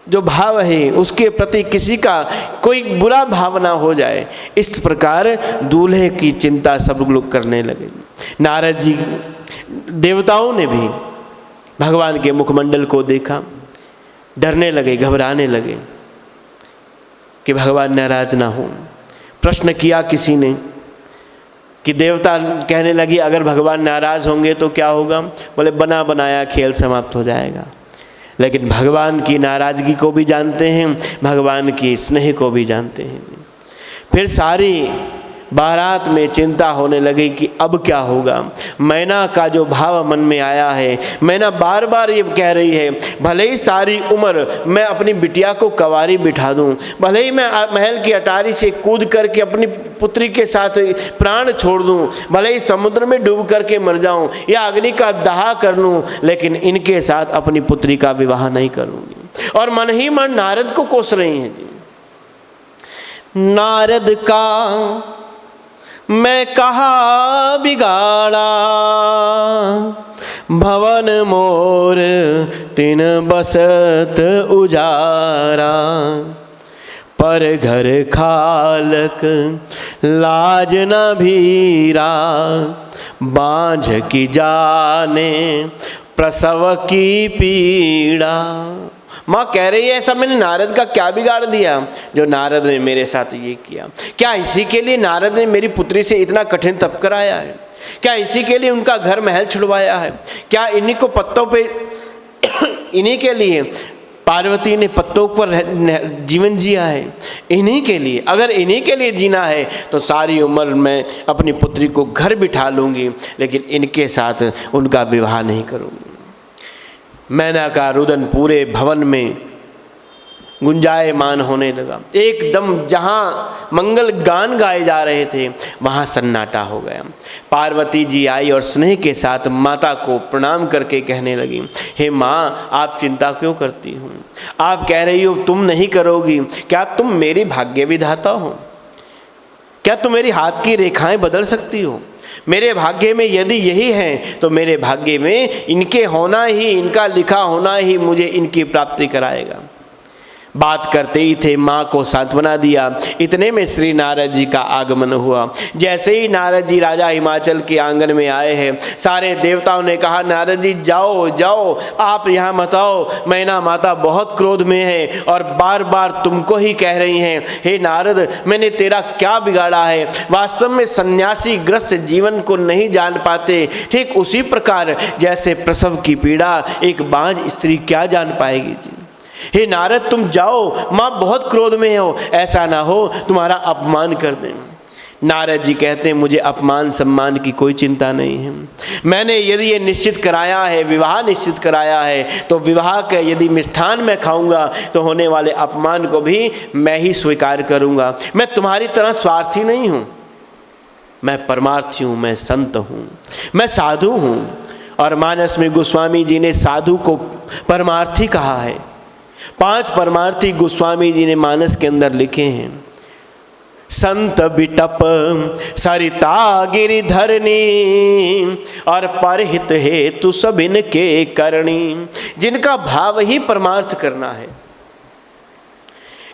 जो भाव है उसके प्रति किसी का कोई बुरा भाव ना हो जाए, इस प्रकार दूल्हे की चिंता सब लोग करने लगे। नारद जी, देवताओं ने भी भगवान के मुखमंडल को देखा, डरने लगे, घबराने लगे कि भगवान नाराज ना हो। प्रश्न किया किसी ने कि देवता कहने लगी अगर भगवान नाराज होंगे तो क्या होगा? बोले बना बनाया खेल समाप्त हो जाएगा। लेकिन भगवान की नाराज़गी को भी जानते हैं, भगवान की स्नेह को भी जानते हैं। फिर सारी बारात में चिंता होने लगी कि अब क्या होगा। मैना का जो भाव मन में आया है, मैना बार बार ये कह रही है भले ही सारी उम्र मैं अपनी बिटिया को कवारी बिठा दूं, भले ही मैं महल की अटारी से कूद करके अपनी पुत्री के साथ प्राण छोड़ दूं, भले ही समुद्र में डूब करके मर जाऊं या अग्नि का दाह कर लूं, लेकिन इनके साथ अपनी पुत्री का विवाह नहीं करूंगी। और मन ही मन नारद को कोस रही हैं जी। नारद का मैं कहा बिगाड़ा, भवन मोर तिन बसत उजारा। पर घर खालक लाज न भीरा, बांझ की जाने प्रसव की पीड़ा। माँ कह रही है ऐसा मैंने नारद का क्या बिगाड़ दिया जो नारद ने मेरे साथ ये किया? क्या इसी के लिए नारद ने मेरी पुत्री से इतना कठिन तप कराया है? क्या इसी के लिए उनका घर महल छुड़वाया है? क्या इन्हीं को पत्तों पे इन्हीं के लिए पार्वती ने पत्तों पर जीवन जिया है? इन्हीं के लिए? अगर इन्हीं के लिए जीना है तो सारी उम्र मैं अपनी पुत्री को घर बिठा लूँगी, लेकिन इनके साथ उनका विवाह नहीं करूँगी। मैना का रुदन पूरे भवन में गुंजायमान होने लगा। एकदम जहाँ मंगल गान गाए जा रहे थे वहाँ सन्नाटा हो गया। पार्वती जी आई और स्नेह के साथ माता को प्रणाम करके कहने लगी, हे माँ आप चिंता क्यों करती हो? आप कह रही हो तुम नहीं करोगी, क्या तुम मेरी भाग्य विधाता हो? क्या तुम मेरी हाथ की रेखाएं बदल सकती हो? मेरे भाग्य में यदि यही है तो मेरे भाग्य में इनके होना ही, इनका लिखा होना ही मुझे इनकी प्राप्ति कराएगा। बात करते ही थे, माँ को सांत्वना दिया। इतने में श्री नारद जी का आगमन हुआ। जैसे ही नारद जी राजा हिमाचल के आंगन में आए हैं, सारे देवताओं ने कहा, नारद जी जाओ जाओ, आप यहाँ मत आओ, मैना माता बहुत क्रोध में है और बार बार तुमको ही कह रही हैं, हे नारद मैंने तेरा क्या बिगाड़ा है? वास्तव में सन्यासी ग्रस्त जीवन को नहीं जान पाते, ठीक उसी प्रकार जैसे प्रसव की पीड़ा एक बांझ स्त्री क्या जान पाएगी जी। हे नारद तुम जाओ, माँ बहुत क्रोध में हो, ऐसा ना हो तुम्हारा अपमान कर दें। नारद जी कहते हैं, मुझे अपमान सम्मान की कोई चिंता नहीं है। मैंने यदि ये निश्चित कराया है, विवाह निश्चित कराया है, तो विवाह के यदि मिष्ठान मैं खाऊंगा तो होने वाले अपमान को भी मैं ही स्वीकार करूंगा। मैं तुम्हारी तरह स्वार्थी नहीं हूँ, मैं परमार्थी हूँ, मैं संत हूँ, मैं साधु हूँ। और मानस में गोस्वामी जी ने साधु को परमार्थी कहा है। 5 परमार्थी गोस्वामी जी ने मानस के अंदर लिखे हैं। संत बिटप सरिता गिरिधरनी और परहित हेतु सबिन के करणी, जिनका भाव ही परमार्थ करना है।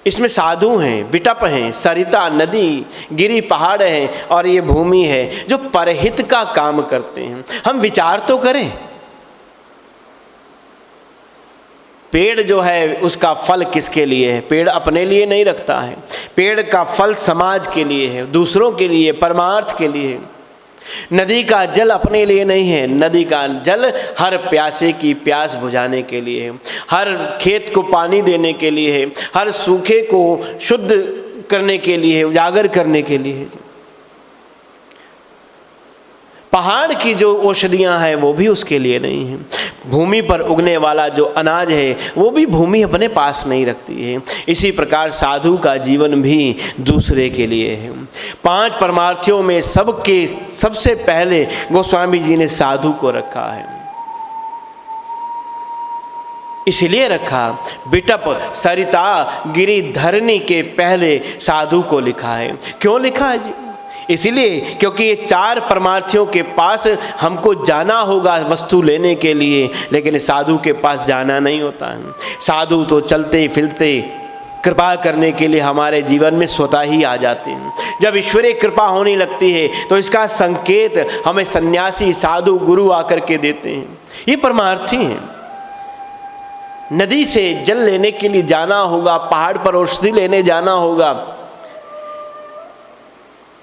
इसमें साधु हैं, बिटप हैं, सरिता नदी, गिरी पहाड़ हैं और ये भूमि है जो परहित का काम करते हैं। हम विचार तो करें, पेड़ जो है उसका फल किसके लिए है? पेड़ अपने लिए नहीं रखता है, पेड़ का फल समाज के लिए है, दूसरों के लिए, परमार्थ के लिए है। नदी का जल अपने लिए नहीं है, नदी का जल हर प्यासे की प्यास बुझाने के लिए है, हर खेत को पानी देने के लिए है, हर सूखे को शुद्ध करने के लिए है, उजागर करने के लिए है। पहाड़ की जो औषधियाँ हैं वो भी उसके लिए नहीं है। भूमि पर उगने वाला जो अनाज है वो भी भूमि अपने पास नहीं रखती है। इसी प्रकार साधु का जीवन भी दूसरे के लिए है। 5 परमार्थियों में सबके सबसे पहले गोस्वामी जी ने साधु को रखा है। इसलिए रखा, बिटप सरिता गिरिधरनी के पहले साधु को लिखा है। क्यों लिखा है जी? इसलिए क्योंकि ये 4 परमार्थियों के पास हमको जाना होगा वस्तु लेने के लिए, लेकिन साधु के पास जाना नहीं होता है। साधु तो चलते फिरते कृपा करने के लिए हमारे जीवन में स्वतः ही आ जाते हैं। जब ईश्वरीय कृपा होने लगती है तो इसका संकेत हमें सन्यासी साधु गुरु आकर के देते हैं। ये परमार्थी हैं। नदी से जल लेने के लिए जाना होगा, पहाड़ पर औषधि लेने जाना होगा,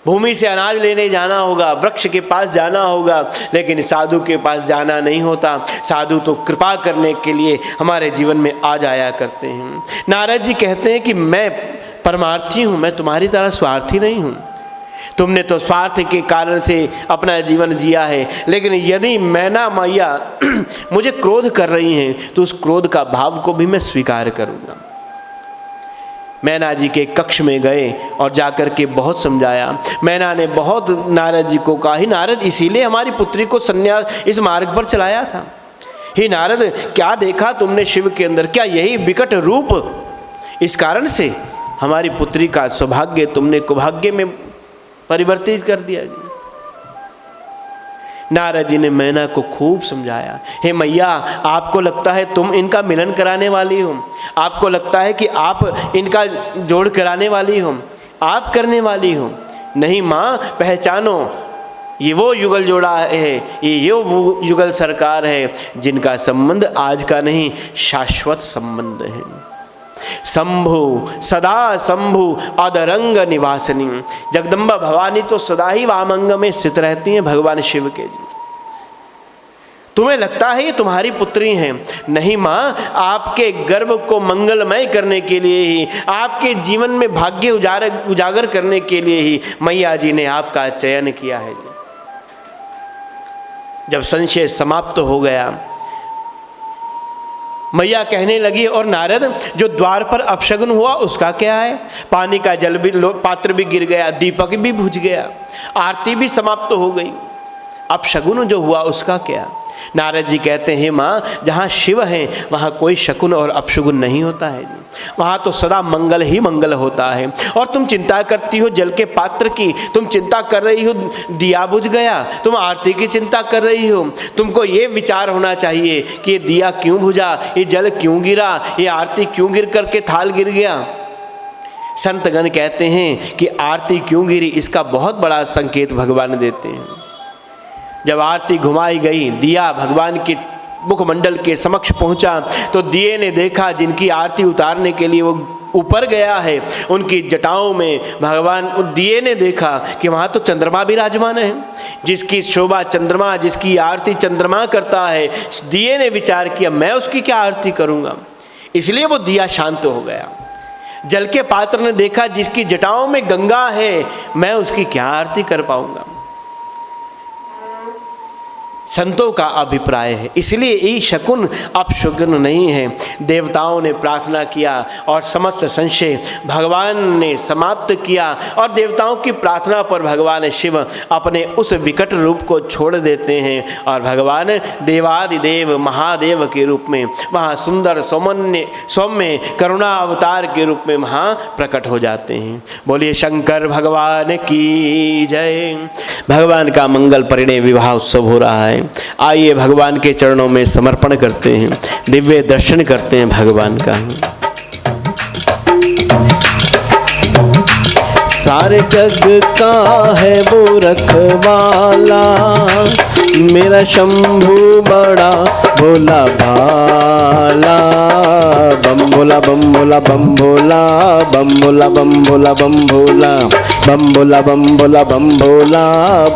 भूमि से अनाज लेने जाना होगा, वृक्ष के पास जाना होगा, लेकिन साधु के पास जाना नहीं होता। साधु तो कृपा करने के लिए हमारे जीवन में आ जाया करते हैं। नारद जी कहते हैं कि मैं परमार्थी हूँ, मैं तुम्हारी तरह स्वार्थी नहीं हूँ। तुमने तो स्वार्थ के कारण से अपना जीवन जिया है, लेकिन यदि मैना मैया मुझे क्रोध कर रही हैं तो उस क्रोध का भाव को भी मैं स्वीकार करूँगा। मैना जी के कक्ष में गए और जाकर के बहुत समझाया। मैना ने बहुत नारद जी को कहा, ही नारद इसीलिए हमारी पुत्री को सन्यास इस मार्ग पर चलाया था। ही नारद क्या देखा तुमने शिव के अंदर? क्या यही विकट रूप? इस कारण से हमारी पुत्री का सौभाग्य तुमने कुभाग्य में परिवर्तित कर दिया। नारद जी ने मैना को खूब समझाया, हे मैया आपको लगता है तुम इनका मिलन कराने वाली हो, आपको लगता है कि आप इनका जोड़ कराने वाली हो, आप करने वाली हो। नहीं माँ, पहचानो ये वो युगल जोड़ा है, ये वो युगल सरकार है जिनका संबंध आज का नहीं शाश्वत संबंध है। शंभु सदा शंभु अदरंग निवासिनी, जगदम्बा भवानी तो सदा ही वामंग में स्थित रहती हैं भगवान शिव के जी। तुम्हें लगता है ये तुम्हारी पुत्री हैं? नहीं माँ, आपके गर्भ को मंगलमय करने के लिए ही, आपके जीवन में भाग्य उजागर करने के लिए ही मैया जी ने आपका चयन किया है। जब संशय समाप्त हो गया, मैया कहने लगी, और नारद जो द्वार पर अपशगुन हुआ उसका क्या है? पानी का जल भी, पात्र भी गिर गया, दीपक भी बुझ गया, आरती भी समाप्त हो गई, अपशगुन जो हुआ उसका क्या? नारद जी कहते हैं माँ, जहाँ शिव हैं वहाँ कोई शकुन और अपशुगुन नहीं होता है, वहाँ तो सदा मंगल ही मंगल होता है। और तुम चिंता करती हो जल के पात्र की, तुम चिंता कर रही हो दिया बुझ गया, तुम आरती की चिंता कर रही हो। तुमको ये विचार होना चाहिए कि ये दिया क्यों बुझा, ये जल क्यों गिरा, ये आरती क्यों गिर करके थाल गिर गया। संतगण कहते हैं कि आरती क्यों गिरी, इसका बहुत बड़ा संकेत भगवान देते हैं। जब आरती घुमाई गई, दिया भगवान के मुखमंडल के समक्ष पहुंचा, तो दिए ने देखा जिनकी आरती उतारने के लिए वो ऊपर गया है, उनकी जटाओं में भगवान, दिए ने देखा कि वहाँ तो चंद्रमा विराजमान है, जिसकी शोभा चंद्रमा, जिसकी आरती चंद्रमा करता है। दिए ने विचार किया मैं उसकी क्या आरती करूँगा, इसलिए वो दिया शांत हो गया। जल के पात्र ने देखा जिसकी जटाओं में गंगा है, मैं उसकी क्या आरती कर पाऊँगा। संतों का अभिप्राय है, इसलिए ये शकुन अपशकुन नहीं है। देवताओं ने प्रार्थना किया और समस्त संशय भगवान ने समाप्त किया, और देवताओं की प्रार्थना पर भगवान शिव अपने उस विकट रूप को छोड़ देते हैं और भगवान देवादिदेव महादेव के रूप में वहाँ सुंदर सौम्य करुणा अवतार के रूप में वहाँ प्रकट हो जाते हैं। बोलिए शंकर भगवान की जय। भगवान का मंगल परिणय विवाह उत्सव हो रहा है। आइए भगवान के चरणों में समर्पण करते हैं, दिव्य दर्शन करते हैं भगवान का। सारे जग का है वो रखवाला, मेरा शंभू बड़ा भोला भाला। बम भोला बम भोला बम भोला, बम भोला बम भोला बम भोला, बम भोला बम भोला बम भोला,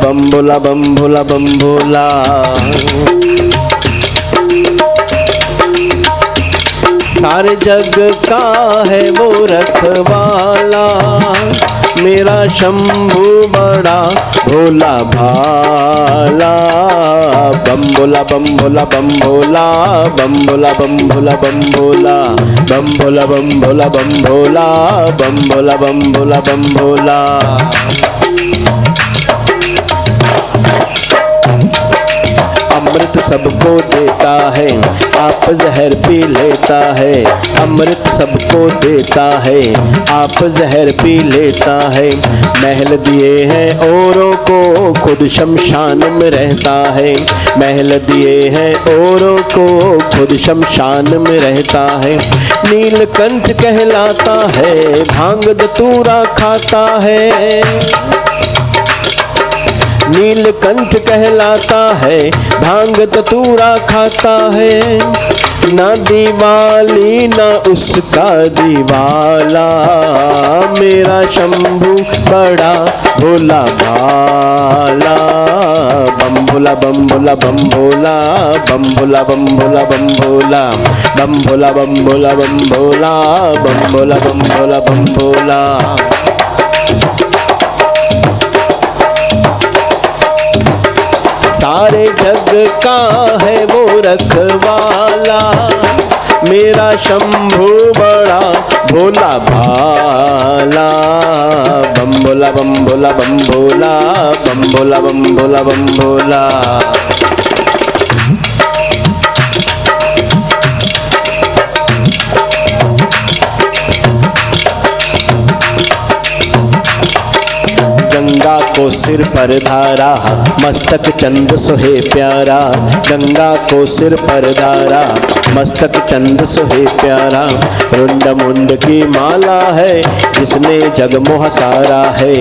बम भोला बम भोला बम भोला। सारे जग का है वो रखवाला, मेरा शंभू बड़ा भोला भाला। बम भोला बम भोला बम भोला, बम भोला बम भोला बम भोला, बम भोला बम भोला बम भोला, बम भोला बम भोला बम भोला। अमृत सबको देता है, आप जहर पी लेता है। अमृत सबको देता है, आप जहर पी लेता है। महल दिए हैं औरों को, खुद शमशान में रहता है। महल दिए हैं औरों को, खुद शमशान में रहता है। नीलकंठ कहलाता है, भांग धतूरा खाता है। नीलकंठ कहलाता है, भांग धतूरा खाता है। ना दीवाली ना उसका दीवाला, मेरा शंभू बड़ा भोला भाला। बम भोला बम भोला बम भोला, बम भोला बम भोला बम भोला, बम भोला बम भोला बम भोला, बम भोला बम भोला बम भोला। सारे जग का है वो रखवाला, मेरा शंभू बड़ा भोला भाला। बम भोला बम भोला बम भोला, बम भोला बम भोला बम भोला। गंगा को सिर पर धारा, मस्तक चंद सोहे प्यारा। गंगा को सिर पर धारा, मस्तक चंद सोहे प्यारा। रुंड मुंड की माला है, जिसने जग मोह सारा है।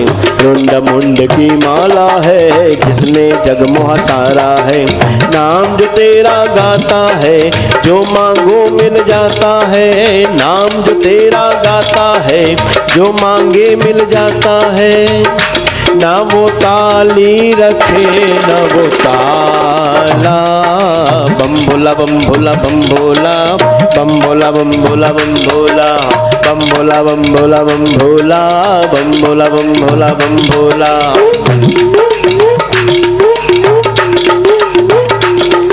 रुंड मुंड की माला है, जिसने जग मोह सारा है। नाम जो तेरा गाता है, जो मांगो मिल जाता है। नाम जो तेरा गाता है, जो मांगे मिल जाता है। ना वो ताली रखे ना वो ताला। बम भोला बम भोला बम भोला, बम भोला बम भोला बम भोला, बम भोला बम भोला बम भोला, बम भोला बम भोला बम भोला।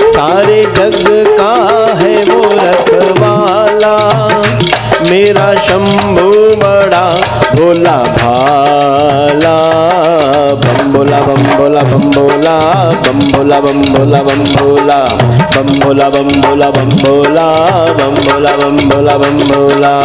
सारे जग का है वो रखवाला, मेरा शंभू बड़ा भोला भाला। बम भोला बम भोला बम भोला बम भोला बम भोला बम भोला बम भोला बम भोला बम भोला बम भोला बम भोला बम भोला।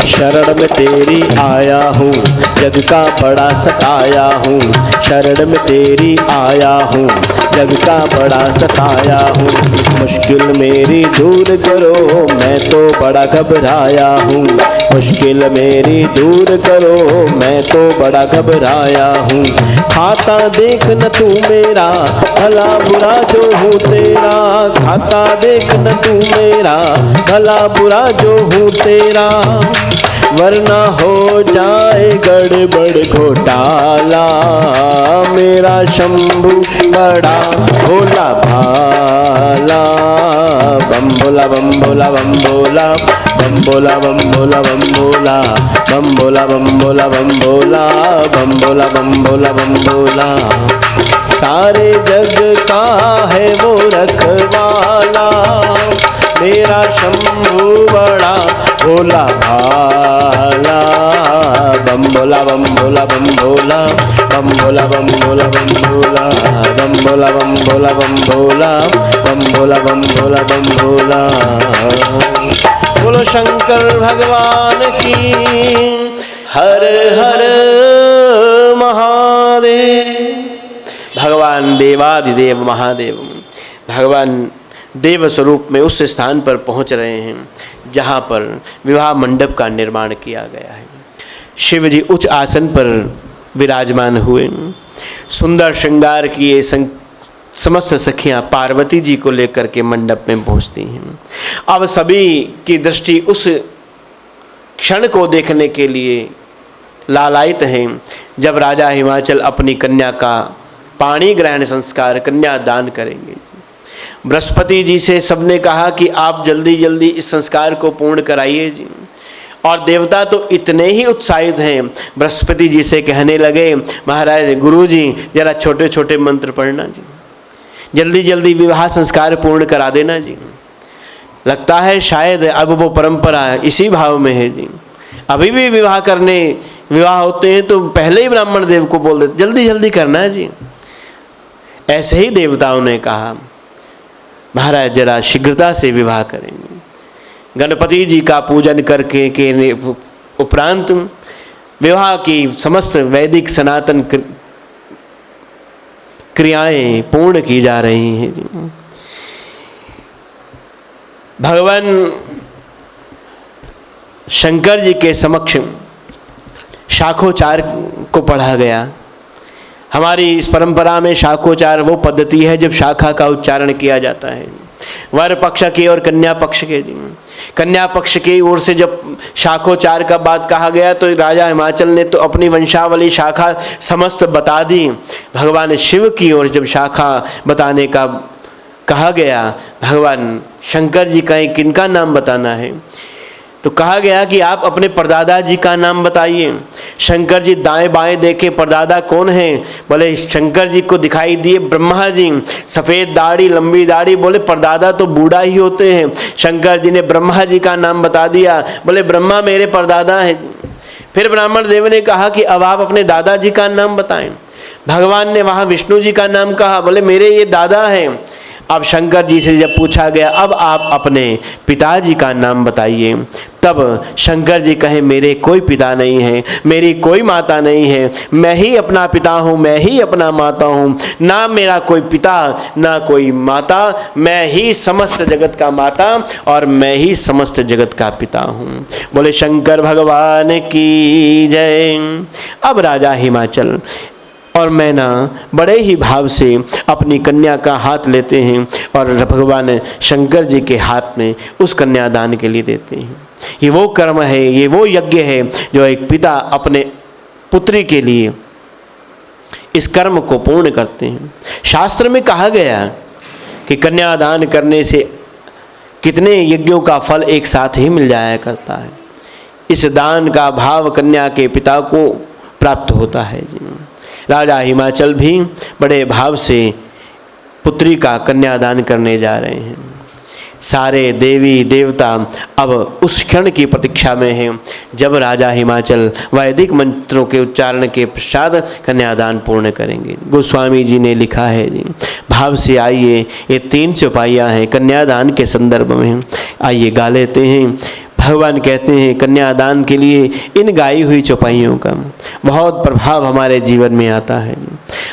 शरण में तेरी आया हूँ, जग का बड़ा सताया हूँ। शरण में तेरी आया हूँ, जग का बड़ा सताया हूँ। मुश्किल मेरी दूर करो, मैं तो बड़ा घबराया हूँ। मुश्किल मेरी दूर करो, मैं तो बड़ा घबराया हूँ। खाता देख न तू मेरा, भला बुरा जो हूँ तेरा। खाता देख न तू मेरा, भला बुरा जो हूँ तेरा। वरना हो जाए गड़बड़ घोटाला। मेरा शंभू बड़ा भोला भाला। बम भोला बम भोला बम भोला बम भोला बम भोला बम भोला बम भोला बम भोला बम भोला बम भोला बम भोला बम भोला। सारे जग का है वो रखवाला, मेरा शंभू बड़ा भोला भाला। बम भोला बम भोला बम भोला बम भोला बम भोला बम भोला बम भोला बम भोला बम भोला बम भोला बम भोला बम भोला। बोलो शंकर भगवान की हर हर महादेव। भगवान देवादिदेव महादेव भगवान देव स्वरूप में उस स्थान पर पहुंच रहे हैं जहां पर विवाह मंडप का निर्माण किया गया है। शिव जी उच्च आसन पर विराजमान हुए। सुंदर श्रृंगार किए समस्त सखियां पार्वती जी को लेकर के मंडप में पहुंचती हैं। अब सभी की दृष्टि उस क्षण को देखने के लिए लालायित हैं जब राजा हिमाचल अपनी कन्या का पाणी ग्रहण संस्कार कन्या दान करेंगे। बृहस्पति जी से सबने कहा कि आप जल्दी जल्दी इस संस्कार को पूर्ण कराइए जी। और देवता तो इतने ही उत्साहित हैं, बृहस्पति जी से कहने लगे महाराज गुरु जी जरा छोटे छोटे मंत्र पढ़ना जी, जल्दी जल्दी विवाह संस्कार पूर्ण करा देना जी। लगता है शायद अब वो परंपरा इसी भाव में है जी। अभी भी विवाह होते हैं तो पहले ही ब्राह्मण देव को बोल देते जल्दी जल्दी करना है जी। ऐसे ही देवताओं ने कहा महाराज जरा शीघ्रता से विवाह करेंगे। गणपति जी का पूजन करके के उपरांत विवाह की समस्त वैदिक सनातन क्रियाएं पूर्ण की जा रही हैं जी। भगवान शंकर जी के समक्ष शाखोचार को पढ़ा गया। हमारी इस परंपरा में शाखोचार वो पद्धति है जब शाखा का उच्चारण किया जाता है वर पक्ष के और कन्या पक्ष के जी। कन्या पक्ष की ओर से जब शाखोचार का बात कहा गया तो राजा हिमाचल ने तो अपनी वंशावली शाखा समस्त बता दी। भगवान शिव की ओर जब शाखा बताने का कहा गया, भगवान शंकर जी कहें किनका नाम बताना है तो कहा गया कि आप अपने परदादा जी का नाम बताइए। शंकर जी दाएं बाएं देखे परदादा कौन है, बोले शंकर जी को दिखाई दिए ब्रह्मा जी, सफ़ेद दाढ़ी लंबी दाढ़ी, बोले परदादा तो बूढ़ा ही होते हैं। शंकर जी ने ब्रह्मा जी का नाम बता दिया, बोले ब्रह्मा मेरे परदादा हैं। फिर ब्राह्मण देव ने कहा कि अब आप अपने दादाजी का नाम बताएं। भगवान ने वहाँ विष्णु जी का नाम कहा, बोले मेरे ये दादा हैं। अब शंकर जी से जब पूछा गया अब आप अपने पिताजी का नाम बताइए, तब शंकर जी कहे मेरे कोई पिता नहीं है, मेरी कोई माता नहीं है, मैं ही अपना पिता हूँ, मैं ही अपना माता हूँ। ना मेरा कोई पिता ना कोई माता, मैं ही समस्त जगत का माता और मैं ही समस्त जगत का पिता हूँ। बोले शंकर भगवान की जय। अब राजा हिमाचल और मैना बड़े ही भाव से अपनी कन्या का हाथ लेते हैं और भगवान शंकर जी के हाथ में उस कन्यादान के लिए देते हैं। ये वो कर्म है, ये वो यज्ञ है जो एक पिता अपने पुत्री के लिए इस कर्म को पूर्ण करते हैं। शास्त्र में कहा गया कि कन्यादान करने से कितने यज्ञों का फल एक साथ ही मिल जाया करता है। इस दान का भाव कन्या के पिता को प्राप्त होता है जी। राजा हिमाचल भी बड़े भाव से पुत्री का कन्यादान करने जा रहे हैं। सारे देवी देवता अब उस क्षण की प्रतीक्षा में हैं जब राजा हिमाचल वैदिक मंत्रों के उच्चारण के पश्चात कन्यादान पूर्ण करेंगे। गोस्वामी जी ने लिखा है जी, भाव से आइए, ये 3 चौपाइयाँ हैं कन्यादान के संदर्भ में, आइए गा लेते हैं। भगवान कहते हैं कन्यादान के लिए इन गाई हुई चौपाइयों का बहुत प्रभाव हमारे जीवन में आता है।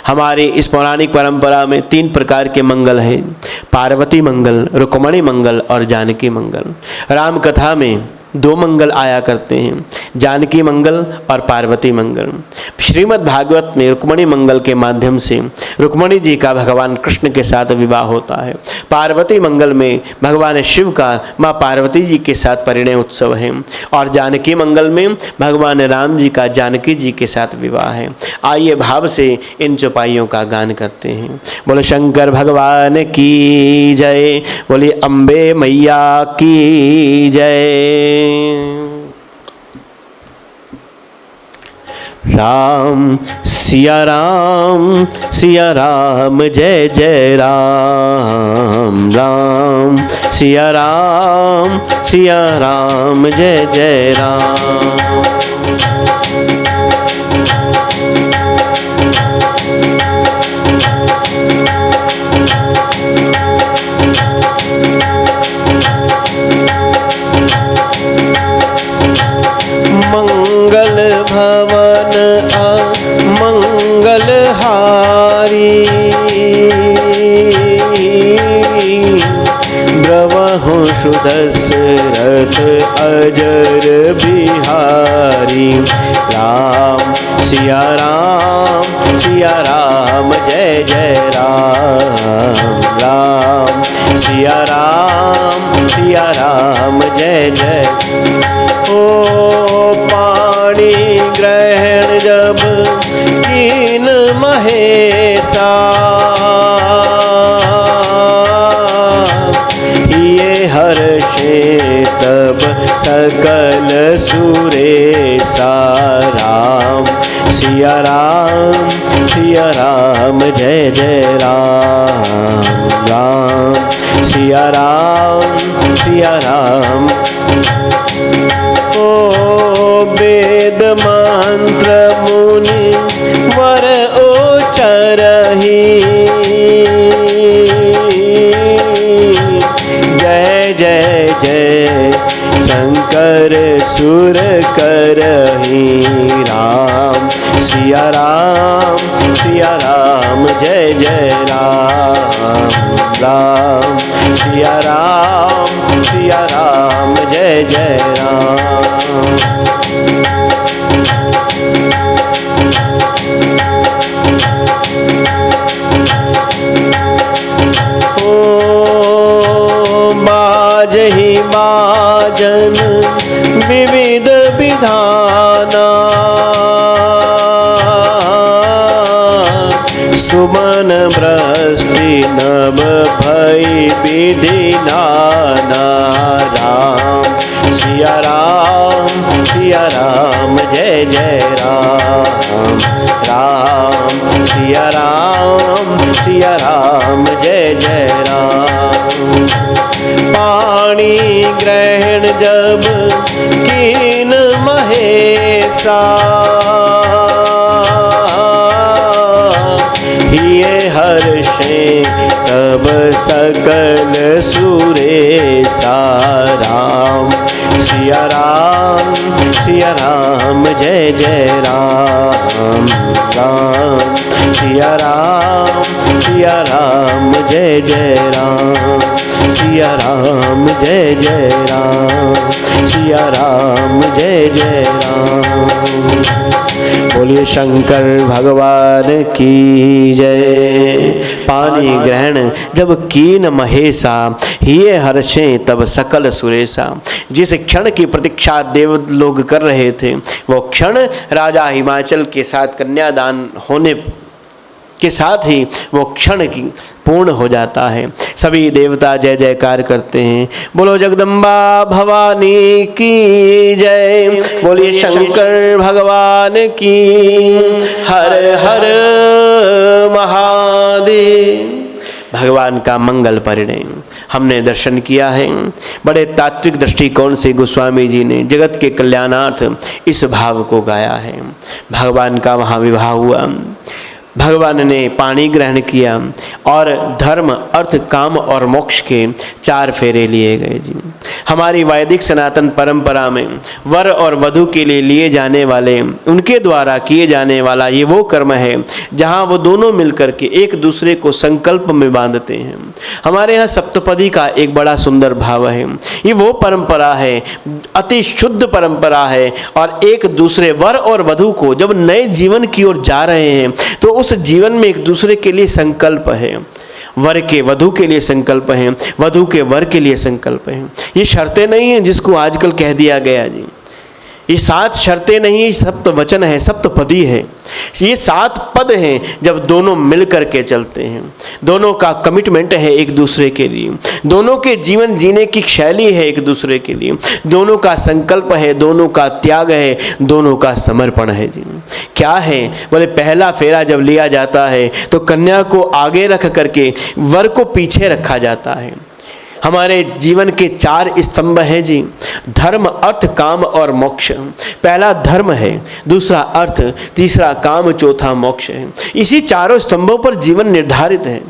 हमारी इस पौराणिक परंपरा में 3 प्रकार के मंगल हैं, पार्वती मंगल, रुक्मणी मंगल और जानकी मंगल। राम कथा में 2 मंगल आया करते हैं, जानकी मंगल और पार्वती मंगल। श्रीमद् भागवत में रुक्मणी मंगल के माध्यम से रुक्मणी जी का भगवान कृष्ण के साथ विवाह होता है। पार्वती मंगल में भगवान शिव का माँ पार्वती जी के साथ परिणय उत्सव है और जानकी मंगल में भगवान राम जी का जानकी जी के साथ विवाह है। आइए भाव से इन चौपाइयों का गान करते हैं। बोलो शंकर भगवान की जय, बोलिए अम्बे मैया की जय। राम सिया राम जय जय राम, राम सिया राम जय जय राम। मंगल भवन मंगल हारी, ब्रह्महु सुदशरथ अजर बिहारी। राम सिया राम जय जय राम, राम सिया राम जय जय। ओ पाणी ग्रहण जब कीन महेशा, ये हर्षे तब सकल सुरेशा। राम सिया राम जय जय राम, राम सिया राम। ओ वेद मंत्र मुनि वर उच्चरहि, जय जय जय शंकर सुर करहि। राम सिया राम जय जय राम, राम सिया राम जय जय राम। ओ बाजहि बाजन विविध विधाना, सुमन भ्रष्टि नभ भई विधि नाना। राम सिया राम जय जय राम, राम सिया राम जय जय राम। पाणी ग्रहण जब कीन महेशा, ये हर्षे तब सकल सुरेशा। राम सिया राम जय जय राम, राम सिया राम जय जय राम, सिया राम जय जय राम, सिया राम जय जय राम। बोलिए शंकर भगवान की जय। पानी ग्रहण जब कीन महेशा, ये हर्षे तब सकल सुरेशा। जिस क्षण की प्रतीक्षा देव लोग कर रहे थे, वो क्षण राजा हिमाचल के साथ कन्यादान होने के साथ ही वो क्षण की पूर्ण हो जाता है। सभी देवता जय जयकार करते हैं। बोलो जगदम्बा भवानी की जय, बोलिए शंकर भगवान की। हर हर महादेव। भगवान का मंगल परिणय हमने दर्शन किया है। बड़े तात्विक दृष्टिकोण से गोस्वामी जी ने जगत के कल्याणार्थ इस भाव को गाया है। भगवान का वहाँ विवाह हुआ, भगवान ने पाणी ग्रहण किया और धर्म अर्थ काम और मोक्ष के 4 फेरे लिए गए जी। हमारी वैदिक सनातन परंपरा में वर और वधू के लिए जाने वाले, उनके द्वारा किए जाने वाला ये वो कर्म है जहाँ वो दोनों मिलकर के एक दूसरे को संकल्प में बांधते हैं। हमारे यहाँ सप्तपदी का एक बड़ा सुंदर भाव है। ये वो परंपरा है, अति शुद्ध परंपरा है, और एक दूसरे वर और वधू को जब नए जीवन की ओर जा रहे हैं तो उस जीवन में एक दूसरे के लिए संकल्प है। वर के वधू के लिए संकल्प है, वधू के वर के लिए संकल्प है। ये शर्तें नहीं है जिसको आजकल कह दिया गया जी। ये 7 शर्तें नहीं है, सप्त वचन है, सप्तपदी है। ये 7 पद हैं जब दोनों मिल कर के चलते हैं। दोनों का कमिटमेंट है एक दूसरे के लिए, दोनों के जीवन जीने की शैली है एक दूसरे के लिए, दोनों का संकल्प है, दोनों का त्याग है, दोनों का समर्पण है जी। क्या है बोले, पहला फेरा जब लिया जाता है तो कन्या को आगे रख करके वर को पीछे रखा जाता है। हमारे जीवन के 4 स्तंभ हैं जी, धर्म अर्थ काम और मोक्ष। पहला धर्म है, दूसरा अर्थ, तीसरा काम, चौथा मोक्ष है। इसी 4 स्तंभों पर जीवन निर्धारित है।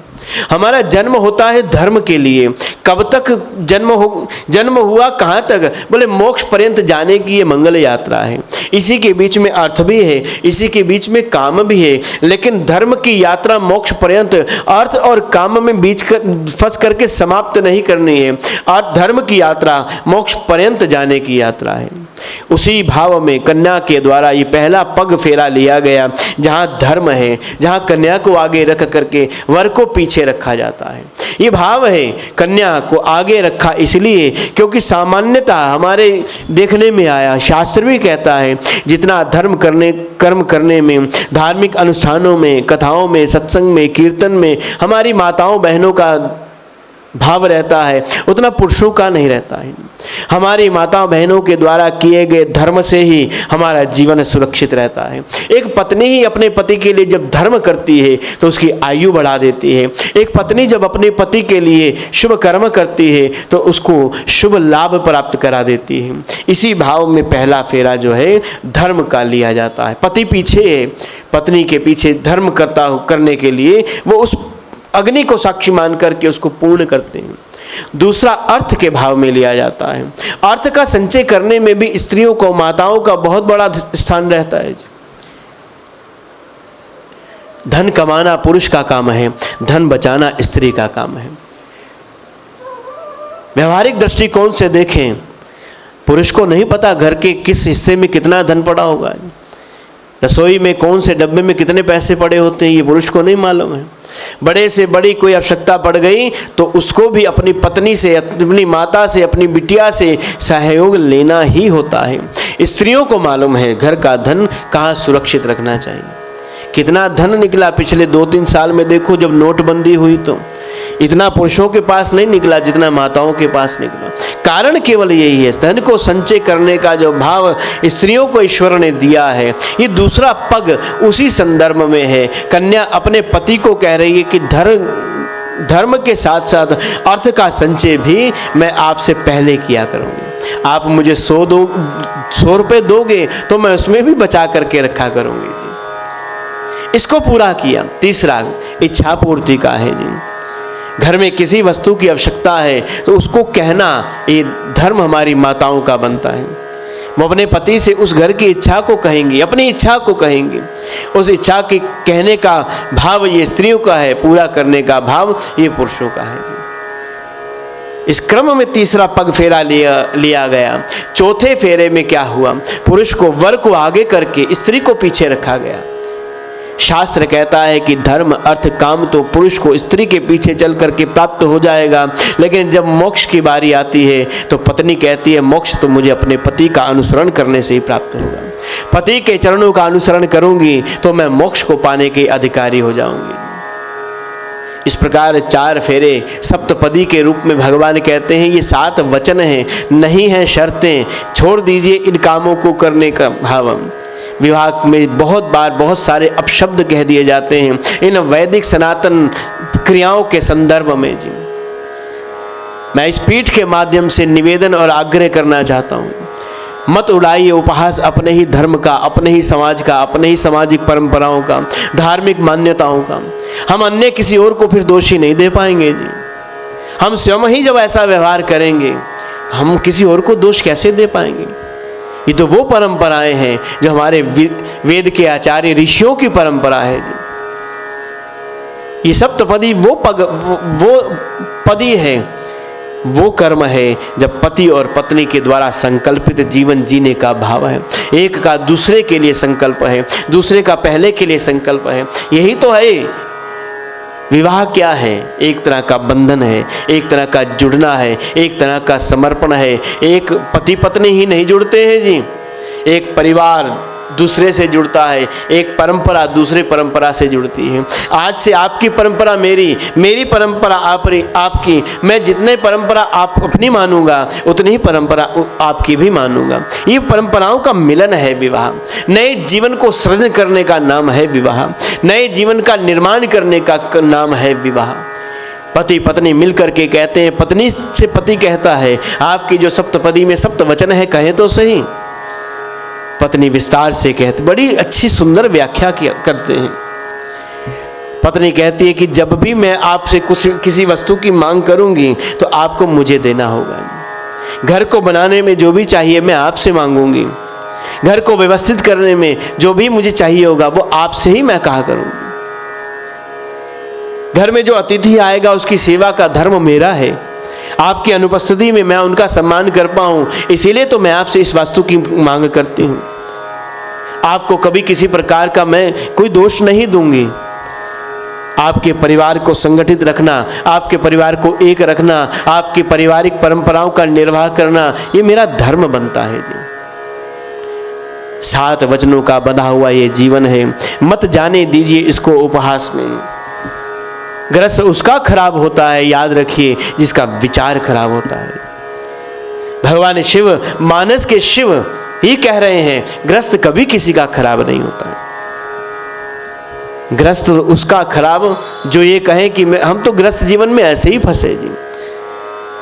हमारा जन्म होता है धर्म के लिए। कब तक जन्म हुआ, कहाँ तक बोले, मोक्ष पर्यंत जाने की ये मंगल यात्रा है। इसी के बीच में अर्थ भी है, इसी के बीच में काम भी है, लेकिन धर्म की यात्रा मोक्ष पर्यंत अर्थ और काम में बीच फंस करके समाप्त नहीं करनी है। और धर्म की यात्रा मोक्ष पर्यंत जाने की यात्रा है। उसी भाव में कन्या के द्वारा ये पहला पग फेरा लिया गया, जहाँ धर्म है, जहाँ कन्या को आगे रख करके वर को पीछे रखा जाता है। ये भाव है, कन्या को आगे रखा इसलिए क्योंकि सामान्यतः हमारे देखने में आया, शास्त्र भी कहता है, जितना कर्म करने में, धार्मिक अनुष्ठानों में, कथाओं में, सत्संग में, कीर्तन में हमारी माताओं बहनों का भाव रहता है, उतना पुरुषों का नहीं रहता है। हमारी माता बहनों के द्वारा किए गए धर्म से ही हमारा जीवन सुरक्षित रहता है। एक पत्नी ही अपने पति के लिए जब धर्म करती है तो उसकी आयु बढ़ा देती है। एक पत्नी जब अपने पति के लिए शुभ कर्म करती है तो उसको शुभ लाभ प्राप्त करा देती है। इसी भाव में पहला फेरा जो है धर्म का लिया जाता है। पति पीछे है, पत्नी के पीछे धर्म करने के लिए वो उस अग्नि को साक्षी मान करके उसको पूर्ण करते हैं। दूसरा अर्थ के भाव में लिया जाता है। अर्थ का संचय करने में भी स्त्रियों को, माताओं का बहुत बड़ा स्थान रहता है। धन कमाना पुरुष का काम है, धन बचाना स्त्री का काम है। व्यवहारिक दृष्टिकोण से देखें, पुरुष को नहीं पता घर के किस हिस्से में कितना धन पड़ा होगा, रसोई में कौन से डब्बे में कितने पैसे पड़े होते हैं, ये पुरुष को नहीं मालूम है। बड़े से बड़ी कोई आवश्यकता पड़ गई तो उसको भी अपनी पत्नी से, अपनी माता से, अपनी बिटिया से सहयोग लेना ही होता है। स्त्रियों को मालूम है घर का धन कहाँ सुरक्षित रखना चाहिए। कितना धन निकला पिछले 2-3 साल में, देखो जब नोटबंदी हुई तो इतना पुरुषों के पास नहीं निकला जितना माताओं के पास निकला। कारण केवल यही है, धन को संचय करने का जो भाव स्त्रियों को ईश्वर ने दिया है। ये दूसरा पग उसी संदर्भ में है। कन्या अपने पति को कह रही है कि धर्म के साथ साथ अर्थ का संचय भी मैं आपसे पहले किया करूँगी। आप मुझे 100 रुपये दोगे तो मैं उसमें भी बचा करके रखा करूँगी जी। इसको पूरा किया। तीसरा इच्छा पूर्ति का है जी। घर में किसी वस्तु की आवश्यकता है तो उसको कहना, ये धर्म हमारी माताओं का बनता है। वो अपने पति से उस घर की इच्छा को कहेंगी, अपनी इच्छा को कहेंगी। उस इच्छा के कहने का भाव ये स्त्रियों का है, पूरा करने का भाव ये पुरुषों का है जी। इस क्रम में तीसरा पग फेरा लिया गया। चौथे फेरे में क्या हुआ, पुरुष को, वर को आगे करके स्त्री को पीछे रखा गया। शास्त्र कहता है कि धर्म अर्थ काम तो पुरुष को स्त्री के पीछे चल करके प्राप्त हो जाएगा, लेकिन जब मोक्ष की बारी आती है तो पत्नी कहती है मोक्ष तो मुझे अपने पति का अनुसरण करने से ही प्राप्त होगा। पति के चरणों का अनुसरण करूंगी तो मैं मोक्ष को पाने के अधिकारी हो जाऊंगी। इस प्रकार 4 फेरे सप्तपदी के रूप में भगवान कहते हैं। ये 7 वचन हैं, नहीं है शर्तें। छोड़ दीजिए इन कामों को करने का भाव। विवाह में बहुत बार बहुत सारे अपशब्द कह दिए जाते हैं इन वैदिक सनातन क्रियाओं के संदर्भ में जी। मैं इस पीठ के माध्यम से निवेदन और आग्रह करना चाहता हूँ, मत उड़ाइए उपहास अपने ही धर्म का, अपने ही समाज का, अपने ही सामाजिक परंपराओं का, धार्मिक मान्यताओं का। हम अन्य किसी और को फिर दोषी नहीं दे पाएंगे जी। हम स्वयं ही जब ऐसा व्यवहार करेंगे, हम किसी और को दोष कैसे दे पाएंगे? ये तो वो परंपराएं हैं जो हमारे वेद के आचार्य ऋषियों की परंपरा है जी। ये सप्तपदी वो पदी है, वो कर्म है जब पति और पत्नी के द्वारा संकल्पित जीवन जीने का भाव है। एक का दूसरे के लिए संकल्प है, दूसरे का पहले के लिए संकल्प है। यही तो है विवाह। क्या है? एक तरह का बंधन है, एक तरह का जुड़ना है, एक तरह का समर्पण है। एक पति पत्नी ही नहीं जुड़ते हैं जी, एक परिवार दूसरे से जुड़ता है, एक परंपरा दूसरे परंपरा से जुड़ती है। आज से आपकी परंपरा मेरी, मेरी परंपरा आपकी। मैं जितने परंपरा आप अपनी मानूंगा उतनी ही परंपरा आपकी भी मानूंगा। ये परंपराओं का मिलन है विवाह। नए जीवन को सृजन करने का नाम है विवाह, नए जीवन का निर्माण करने का नाम है विवाह। पति पत्नी मिलकर के कहते हैं, पत्नी से पति कहता है, आपकी जो सप्तपदी में सप्त वचन है कहे तो सही। पत्नी विस्तार से कहती, बड़ी अच्छी सुंदर व्याख्या करते हैं। पत्नी कहती है कि जब भी मैं आपसे किसी वस्तु की मांग करूंगी तो आपको मुझे देना होगा। घर को बनाने में जो भी चाहिए मैं आपसे मांगूंगी, घर को व्यवस्थित करने में जो भी मुझे चाहिए होगा वो आपसे ही मैं कहा करूंगी। घर में जो अतिथि आएगा उसकी सेवा का धर्म मेरा है। आपकी अनुपस्थिति में मैं उनका सम्मान कर पाऊं, इसीलिए तो मैं आपसे इस वस्तु की मांग करती हूं। आपको कभी किसी प्रकार का मैं कोई दोष नहीं दूंगी। आपके परिवार को संगठित रखना, आपके परिवार को एक रखना, आपकी पारिवारिक परंपराओं का निर्वाह करना, ये मेरा धर्म बनता है जी। 7 वचनों का बंधा हुआ ये जीवन है, मत जाने दीजिए इसको उपहास में। ग्रस्त उसका खराब होता है, याद रखिए, जिसका विचार खराब होता है। भगवान शिव, मानस के शिव ही कह रहे हैं, ग्रस्त कभी किसी का खराब नहीं होता है। ग्रस्त उसका खराब जो ये कहे कि हम तो ग्रस्त जीवन में ऐसे ही फंसे जी।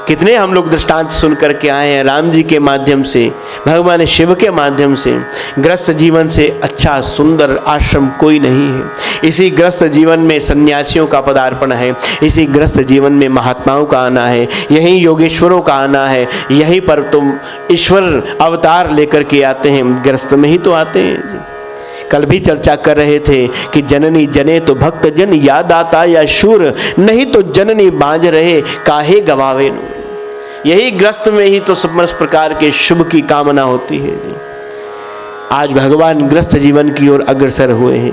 कितने हम लोग दृष्टांत सुन करके आए हैं राम जी के माध्यम से, भगवान शिव के माध्यम से। ग्रस्त जीवन से अच्छा सुंदर आश्रम कोई नहीं है। इसी ग्रस्त जीवन में सन्यासियों का पदार्पण है, इसी ग्रस्त जीवन में महात्माओं का आना है, यही योगेश्वरों का आना है। यहीं पर तुम ईश्वर अवतार लेकर के आते हैं, ग्रस्त में ही तो आते हैं जी। कल भी चर्चा कर रहे थे कि जननी जने तो भक्त जन, या दाता या शूर, नहीं तो जननी बांझ रहे काहे गवावे नूर। यही ग्रस्त में ही तो समस्त प्रकार के शुभ की कामना होती है जी। आज भगवान ग्रस्त जीवन की ओर अग्रसर हुए हैं।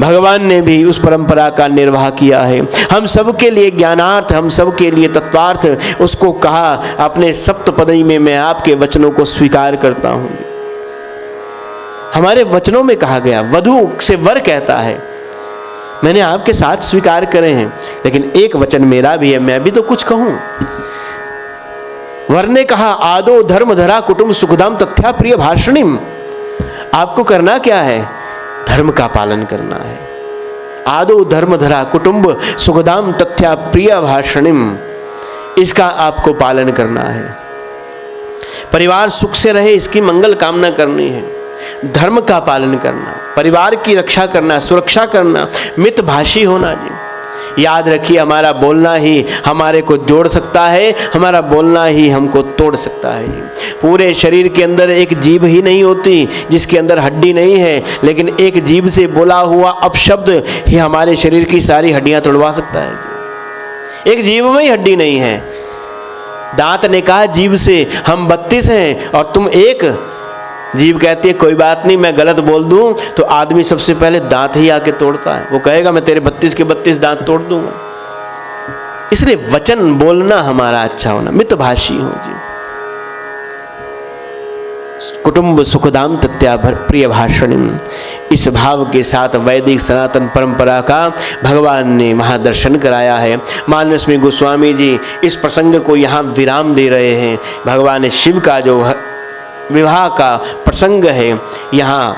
भगवान ने भी उस परंपरा का निर्वाह किया है। हम सब के लिए ज्ञानार्थ, हम सब के लिए तत्वार्थ उसको कहा। अपने सप्तपदी में मैं आपके वचनों को स्वीकार करता हूं। हमारे वचनों में कहा गया, वधू से वर कहता है, मैंने आपके साथ स्वीकार करे हैं, लेकिन एक वचन मेरा भी है, मैं भी तो कुछ कहूं। वर ने कहा, आदो धर्म धरा कुटुंब सुखदाम तथ्या प्रिय भाषणिम। आपको करना क्या है? धर्म का पालन करना है। आदो धर्म धरा कुटुंब सुखदाम तथ्या प्रिय भाषणिम, इसका आपको पालन करना है। परिवार सुख से रहे इसकी मंगल कामना करनी है। धर्म का पालन करना, परिवार की रक्षा करना, सुरक्षा करना, मितभाषी होना जी। याद रखिए, हमारा बोलना ही हमारे को जोड़ सकता है, हमारा बोलना ही हमको तोड़ सकता है। पूरे शरीर के अंदर एक जीभ ही नहीं होती जिसके अंदर हड्डी नहीं है, लेकिन एक जीभ से बोला हुआ अपशब्द ही हमारे शरीर की सारी हड्डियां तोड़वा सकता है जी। एक जीभ में ही हड्डी नहीं है। दांत ने कहा जीभ से, हम 32 हैं और तुम एक। जीभ कहती है कोई बात नहीं, मैं गलत बोल दूं तो आदमी सबसे पहले दांत ही आके तोड़ता है। वो कहेगा मैं तेरे 32 के 32 दांत तोड़ दूंगा। इसलिए वचन बोलना हमारा अच्छा होना, मितभाषी हो जी। कुटुंब सुखदाम तथ्या प्रिय भाषणिम, इस भाव के साथ वैदिक सनातन परंपरा का भगवान ने महादर्शन कराया है। मानस में गोस्वामी जी इस प्रसंग को यहाँ विराम दे रहे हैं। भगवान शिव का जो विवाह का प्रसंग है यहाँ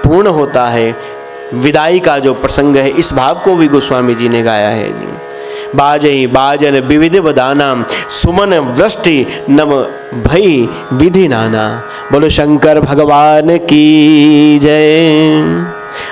पूर्ण होता है। विदाई का जो प्रसंग है, इस भाव को भी गोस्वामी जी ने गाया है जी। बाजई बाजन विविध बदाना, सुमन वृष्टि नम भई विधि नाना। बोलो शंकर भगवान की जय।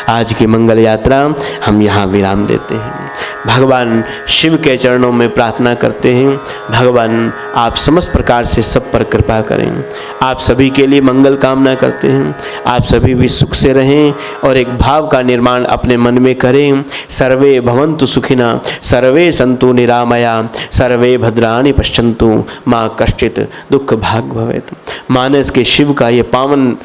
आज की मंगल यात्रा हम यहाँ विराम देते हैं। भगवान शिव के चरणों में प्रार्थना करते हैं, भगवान आप समस्त प्रकार से सब पर कृपा करें। आप सभी के लिए मंगल कामना करते हैं, आप सभी भी सुख से रहें और एक भाव का निर्माण अपने मन में करें। सर्वे भवन्तु सुखिना, सर्वे सन्तु निरामया, सर्वे भद्राणि पश्यन्तु, माँ कश्चित् दुख भाग भवेत्। मानस के शिव का ये पावन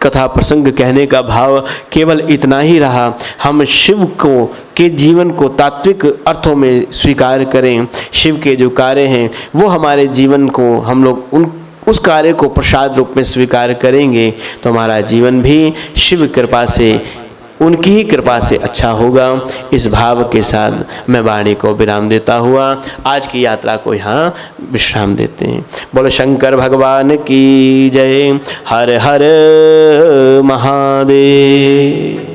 कथा प्रसंग कहने का भाव केवल इतना ही रहा। हम शिव को के जीवन को तात्विक अर्थों में स्वीकार करें। शिव के जो कार्य हैं वो हमारे जीवन को हम लोग उस कार्य को प्रसाद रूप में स्वीकार करेंगे तो हमारा जीवन भी शिव कृपा से, उनकी ही कृपा से अच्छा होगा। इस भाव के साथ मैं वाणी को विराम देता हुआ आज की यात्रा को यहाँ विश्राम देते हैं। बोलो शंकर भगवान की जय। हर हर महादेव।